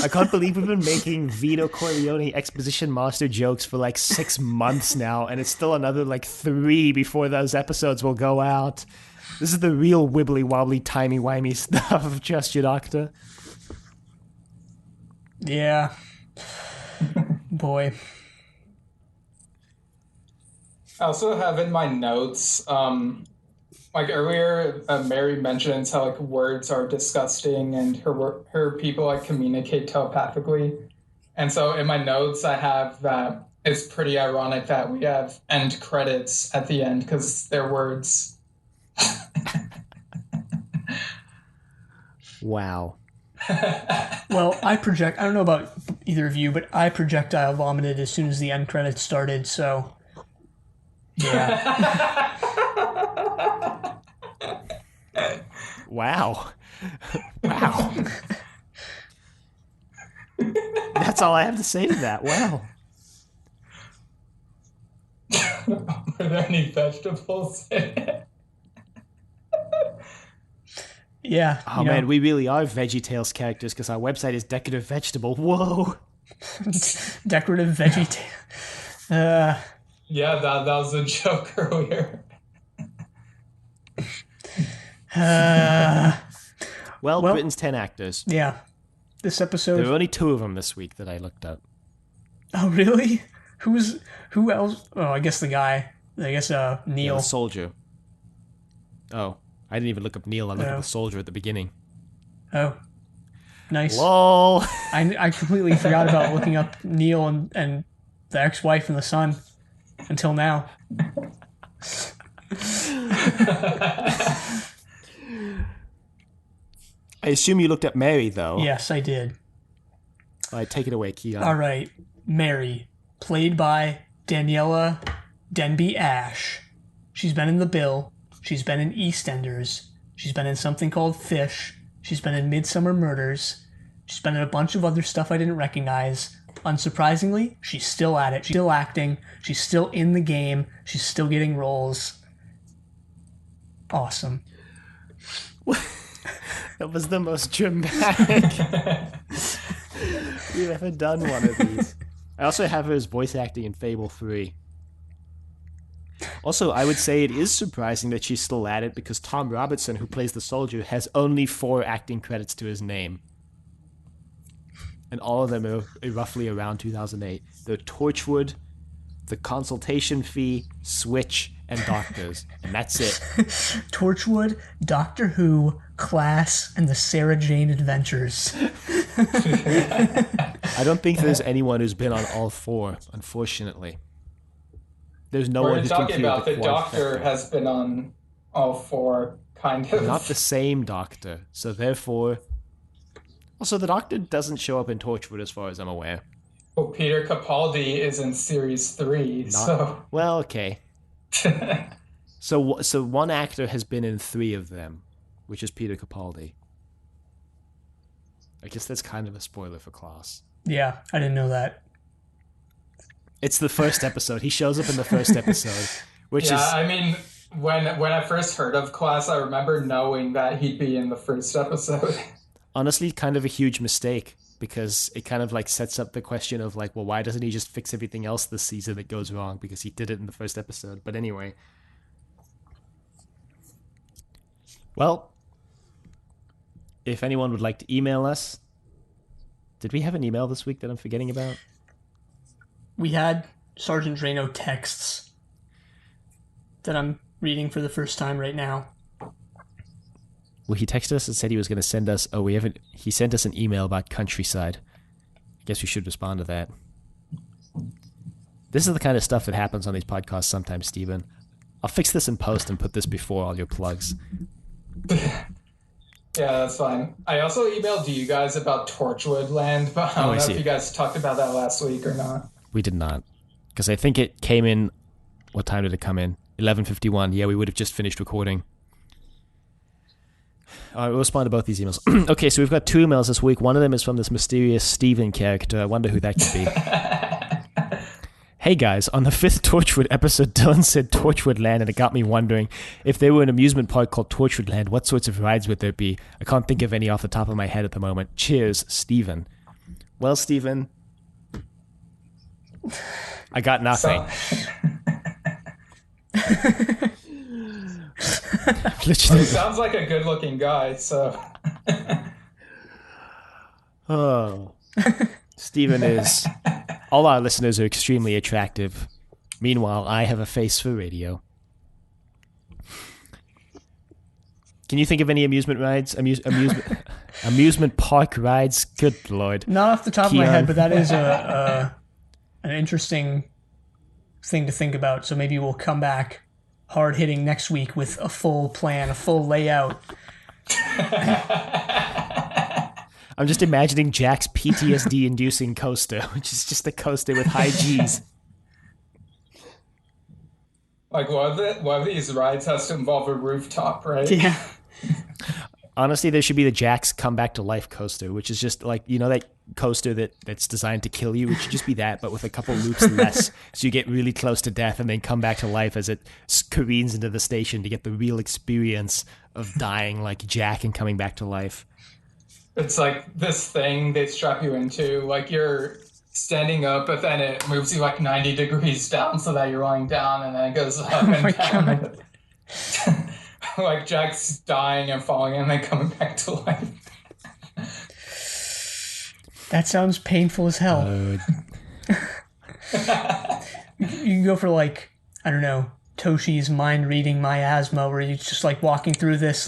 I can't believe we've been making Vito Corleone exposition master jokes for like 6 months now, and it's still another like 3 before those episodes will go out. This is the real wibbly wobbly timey wimey stuff. Just your doctor. Yeah. Boy. I also have in my notes, like earlier, Mary mentions how like words are disgusting and her people like communicate telepathically. And so in my notes, I have that it's pretty ironic that we have end credits at the end because they're words. Wow. Well, I don't know about either of you, but I projectile vomited as soon as the end credits started, so yeah. Wow. Wow. That's all I have to say to that. Wow. Are there any vegetables in it? Yeah. Oh man, we really are VeggieTales characters because our website is Decorative Vegetable. Whoa. Decorative VeggieTales. Yeah, that was a joke earlier. Well, Britain's 10 actors. Yeah. This episode. There were only 2 of them this week that I looked up. Oh, really? Who else? Oh, I guess the guy. I guess Yeah, Neil. the soldier. Oh, I didn't even look up Neil. I looked up the soldier at the beginning. Oh, nice. Lol. I completely forgot about looking up Neil and the ex-wife and the son until now. I assume you looked up Mary, though. Yes, I did. All right, take it away, Keon. All right, Mary, played by Daniela Denby Ash. She's been in The Bill. She's been in EastEnders. She's been in something called Fish. She's been in Midsummer Murders. She's been in a bunch of other stuff I didn't recognize. Unsurprisingly, she's still at it. She's still acting. She's still in the game. She's still getting roles. Awesome. That was the most dramatic we've ever done one of these. I also have her as voice acting in Fable 3. Also, I would say it is surprising that she's still at it because Tom Robertson, who plays the soldier, has only 4 acting credits to his name. And all of them are roughly around 2008. They're Torchwood, The Consultation Fee, Switch, and Doctors. And that's it. Torchwood, Doctor Who, Class, and the Sarah Jane Adventures. I don't think there's anyone who's been on all 4, unfortunately. There's no one who's talking computed about the Doctor factor. has been on all 4, kind of. Not the same Doctor, so therefore... Also, the Doctor doesn't show up in Torchwood as far as I'm aware. Well, Peter Capaldi is in Series 3, so... Well, okay. So one actor has been in 3 of them, which is Peter Capaldi. I guess that's kind of a spoiler for Klaus. Yeah, I didn't know that. It's the first episode. He shows up in the first episode, which is... I mean, when I first heard of Klaus, I remember knowing that he'd be in the first episode. Honestly, kind of a huge mistake, because it kind of like sets up the question of like, well, why doesn't he just fix everything else this season that goes wrong? Because he did it in the first episode. But anyway. Well, if anyone would like to email us... Did we have an email this week that I'm forgetting about? We had Sergeant Drano texts that I'm reading for the first time right now. Well, he texted us and said he was going to send us... Oh, he sent us an email about Countryside. I guess we should respond to that. This is the kind of stuff that happens on these podcasts sometimes, Steven. I'll fix this in post and put this before all your plugs. Yeah, that's fine. I also emailed you guys about Torchwood Land, but I don't know if you guys talked about that last week or not. We did not. Because I think it came in... What time did it come in? 11:51. Yeah, we would have just finished recording. All right, we'll respond to both these emails. Okay, so we've got 2 emails this week. One of them is from this mysterious Steven character. I wonder who that could be. Hey guys, on the 5th Torchwood episode, Dylan said Torchwood Land, and it got me wondering if there were an amusement park called Torchwood Land, what sorts of rides would there be? I can't think of any off the top of my head at the moment. Cheers, Steven. Well, Steven, I got nothing. Literally. He sounds like a good-looking guy, so... Oh. Steven is... All our listeners are extremely attractive. Meanwhile, I have a face for radio. Can you think of any amusement rides? Amusement park rides? Good Lord. Not off the top of my head, but that is an interesting thing to think about. So maybe we'll come back hard-hitting next week with a full plan, a full layout. I'm just imagining Jack's PTSD-inducing coaster, which is just a coaster with high G's. Like, one of these rides has to involve a rooftop, right? Yeah. Honestly, there should be the Jack's Come Back to Life coaster, which is just like, you know, that coaster that's designed to kill you. It should just be that, but with a couple loops less. So you get really close to death and then come back to life as it careens into the station to get the real experience of dying like Jack and coming back to life. It's like this thing they strap you into. Like, you're standing up, but then it moves you like 90 degrees down so that you're lying down, and then it goes up and down. Like, Jack's dying and falling and then coming back to life. That sounds painful as hell. You can go for, like, I don't know, Toshi's mind reading miasma, where you're just like walking through this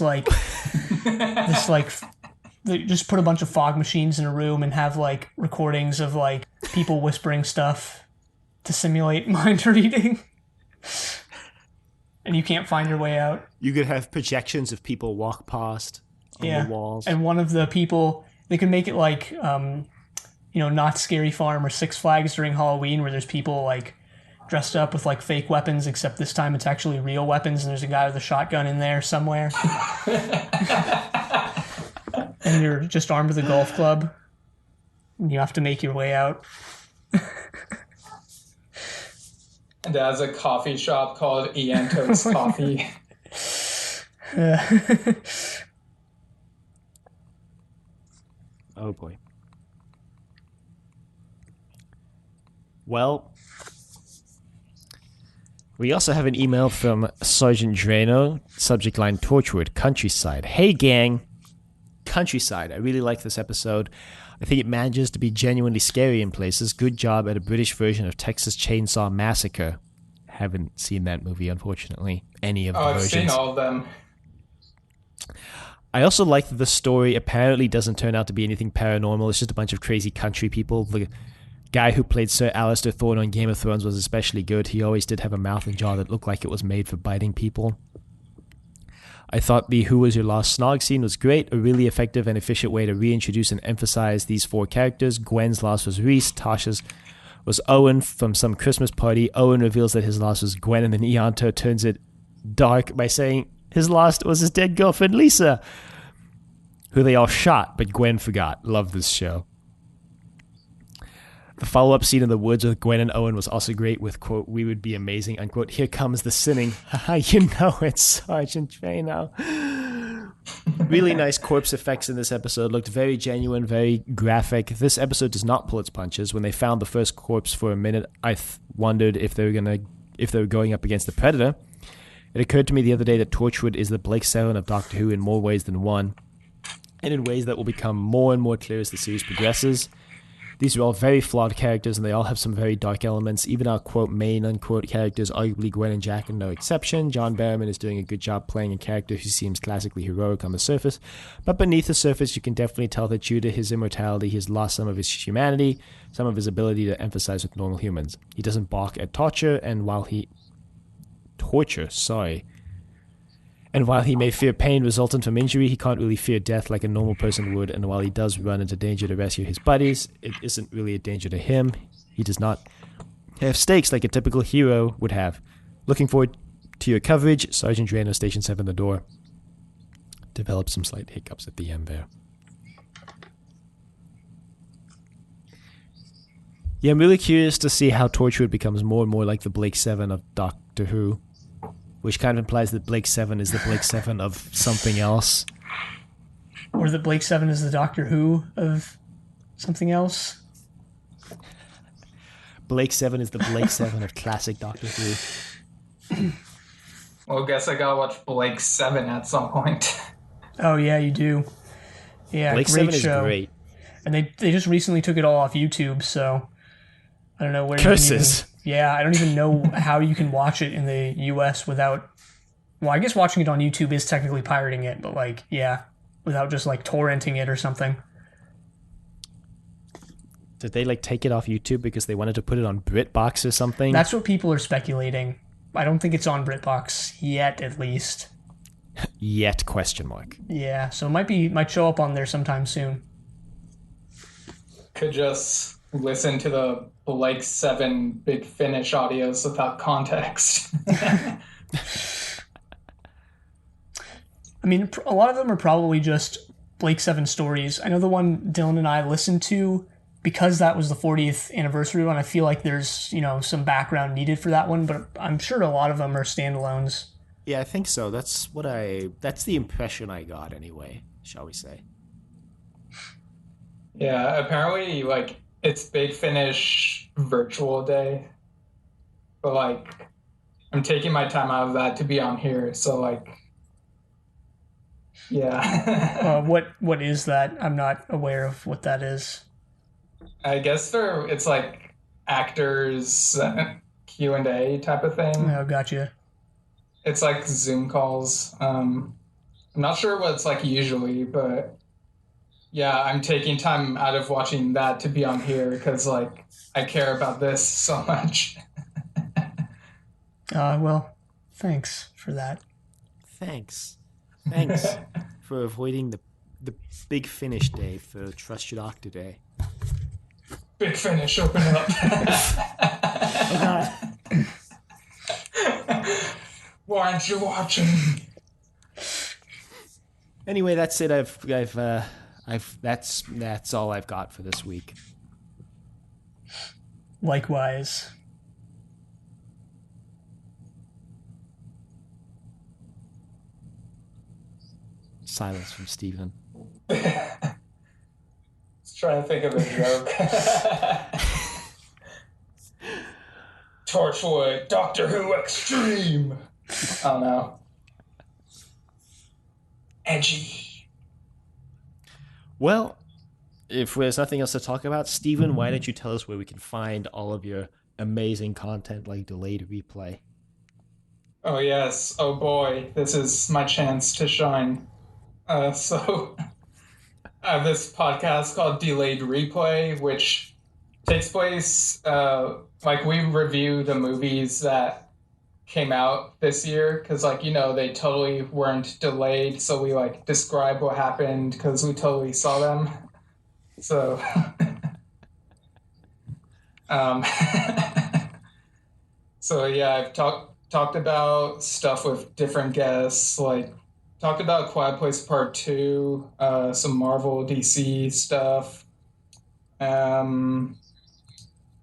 just put a bunch of fog machines in a room and have like recordings of like people whispering stuff to simulate mind reading. And you can't find your way out. You could have projections of people walk past on the walls. And one of the people, they could make it like, Not Scary Farm or Six Flags during Halloween, where there's people like dressed up with like fake weapons, except this time it's actually real weapons, and there's a guy with a shotgun in there somewhere. And you're just armed with a golf club. And you have to make your way out. And it has a coffee shop called Ianto's Coffee. Oh boy. Well, we also have an email from Sergeant Drano, subject line Torchwood, Countryside. Hey gang, Countryside. I really like this episode. I think it manages to be genuinely scary in places. Good job at a British version of Texas Chainsaw Massacre. Haven't seen that movie, unfortunately. Any of the versions. I've seen all of them. I also like that the story apparently doesn't turn out to be anything paranormal. It's just a bunch of crazy country people. The guy who played Sir Alistair Thorne on Game of Thrones was especially good. He always did have a mouth and jaw that looked like it was made for biting people. I thought the Who Was Your Last Snog scene was great, a really effective and efficient way to reintroduce and emphasize these four characters. Gwen's loss was Reese, Tasha's was Owen from some Christmas party. Owen reveals that his loss was Gwen, and then Ianto turns it dark by saying his loss was his dead girlfriend Lisa, who they all shot, but Gwen forgot. Love this show. The follow-up scene in the woods with Gwen and Owen was also great with, quote, "We would be amazing," unquote. Here comes the sinning. Haha, you know it's Sergeant Drano. Really nice corpse effects in this episode. Looked very genuine, very graphic. This episode does not pull its punches. When they found the first corpse for a minute, I wondered if they were going up against the Predator. It occurred to me the other day that Torchwood is the Blake Seven of Doctor Who in more ways than one, and in ways that will become more and more clear as the series progresses. These are all very flawed characters, and they all have some very dark elements. Even our, quote, main, unquote, characters, arguably Gwen and Jack, are no exception. John Barrowman is doing a good job playing a character who seems classically heroic on the surface, but beneath the surface, you can definitely tell that due to his immortality, he has lost some of his humanity, some of his ability to empathize with normal humans. He doesn't balk at torture, and while he may fear pain resultant from injury, he can't really fear death like a normal person would, and while he does run into danger to rescue his buddies, it isn't really a danger to him. He does not have stakes like a typical hero would have. Looking forward to your coverage. Sergeant Drano, Station 7, the door. Developed some slight hiccups at the end there. Yeah, I'm really curious to see how Torchwood becomes more and more like the Blake Seven of Doctor Who, which kind of implies that Blake Seven is the Blake Seven of something else. Or that Blake Seven is the Doctor Who of something else. Blake Seven is the Blake Seven of classic Doctor Who. Well, I guess I gotta watch Blake 7 at some point. Oh, yeah, you do. Yeah, Blake great 7 show. is great. And they just recently took it all off YouTube, so I don't know where Curses. I don't even know how you can watch it in the US without... Well, I guess watching it on YouTube is technically pirating it, but, like, yeah, without just, like, torrenting it or something. Did they, like, take it off YouTube because they wanted to put it on BritBox or something? That's what people are speculating. I don't think it's on BritBox yet, at least. Yet, question mark. Yeah, so it might show up on there sometime soon. could just listen to the Blake 7 Big Finish audios without context. I mean, a lot of them are probably just Blake 7 stories. I know the one Dylan and I listened to, because that was the 40th anniversary one, I feel like there's, some background needed for that one, but I'm sure a lot of them are standalones. Yeah, I think so. That's the impression I got anyway, shall we say. Yeah, apparently, like, it's Big Finish virtual day. But, like, I'm taking my time out of that to be on here, so, like, yeah. What is that? I'm not aware of what that is. I guess it's like actors Q&A type of thing. Oh, gotcha. It's like Zoom calls. I'm not sure what it's like usually, but yeah, I'm taking time out of watching that to be on here because like I care about this so much. Well, thanks for that. Thanks for avoiding the Big Finish day for Trust Your Doctor Day. Big Finish, open up. Oh God. Why aren't you watching? Anyway, that's it. That's all I've got for this week. Likewise. Silence from Steven. Trying to think of a joke. Torchwood, Doctor Who Extreme. I don't know. Edgy. Well, if there's nothing else to talk about, Steven, why don't you tell us where we can find all of your amazing content like Delayed Replay? Oh yes. Oh boy. This is my chance to shine. So I have this podcast called Delayed Replay, which takes place, like we review the movies that came out this year, because like, they totally weren't delayed, so we like describe what happened because we totally saw them. So, so yeah, I've talked about stuff with different guests, like talked about Quiet Place Part 2, some Marvel DC stuff.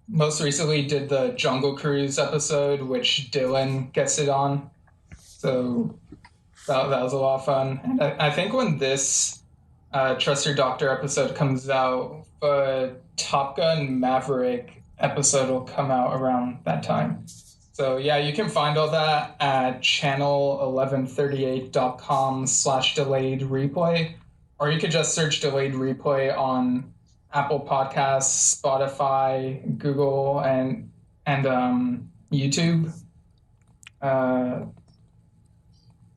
Most recently did the Jungle Cruise episode, which Dylan guested on. So that was a lot of fun. And I think when this Trust Your Doctor episode comes out, the Top Gun Maverick episode will come out around that time. So yeah, you can find all that at channel1138.com/delayed replay, or you could just search Delayed Replay on Apple Podcasts, Spotify, Google, and YouTube.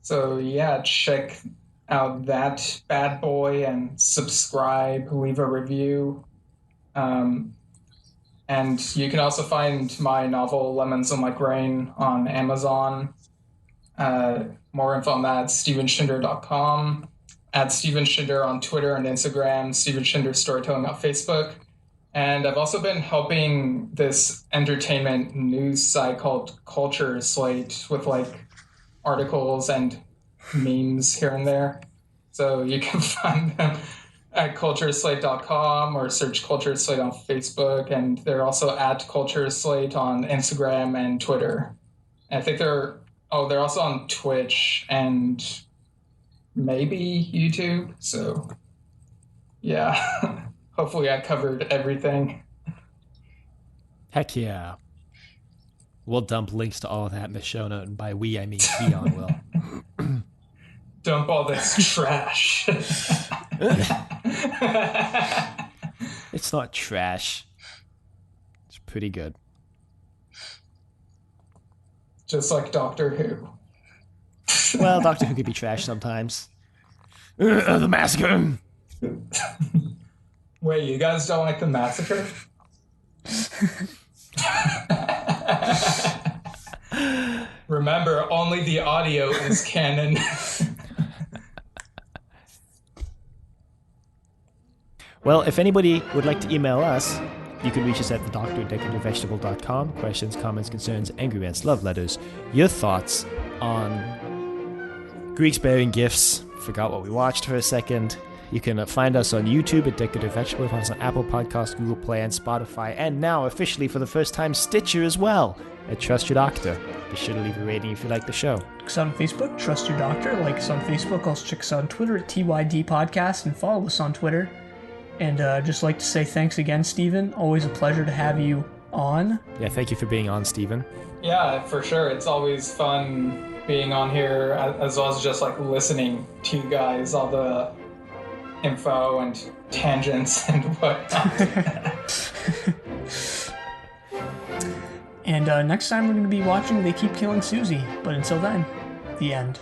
So yeah, check out that bad boy and subscribe, leave a review. And you can also find my novel Lemons on Like Rain on Amazon. More info on that at stevenschinder.com. At Steven Schinder on Twitter and Instagram, Steven Schinder Storytelling on Facebook. And I've also been helping this entertainment news site called Culture Slate with like articles and memes here and there. So you can find them at cultureslate.com or search Culture Slate on Facebook. And they're also at Culture Slate on Instagram and Twitter. And I think they're also on Twitch and maybe YouTube. So yeah, hopefully I covered everything. Heck yeah. We'll dump links to all of that in the show note, and by we, I mean Keon will. Dump all this trash. It's not trash. It's pretty good. Just like Doctor Who. Well, Doctor Who could be trash sometimes. The Massacre! Wait, you guys don't like The Massacre? Remember, only the audio is canon. Well, if anybody would like to email us, you can reach us at thedoctor@decorativevegetable.com. Questions, comments, concerns, angry rants, love letters, your thoughts on Greeks bearing gifts. Forgot what we watched for a second. You can find us on YouTube at Decorative Vegetable. Find us on Apple Podcasts, Google Play, and Spotify. And now, officially for the first time, Stitcher as well at Trust Your Doctor. Be sure to leave a rating if you like the show. Check us out on Facebook, Trust Your Doctor. Like us on Facebook. Also check us out on Twitter at TYD Podcast and follow us on Twitter. And just like to say thanks again, Stephen. Always a pleasure to have you on. Yeah, thank you for being on, Stephen. Yeah, for sure. It's always fun being on here, as well as just like listening to you guys, all the info and tangents and whatnot. And next time we're going to be watching They Keep Killing Susie. But until then, the end.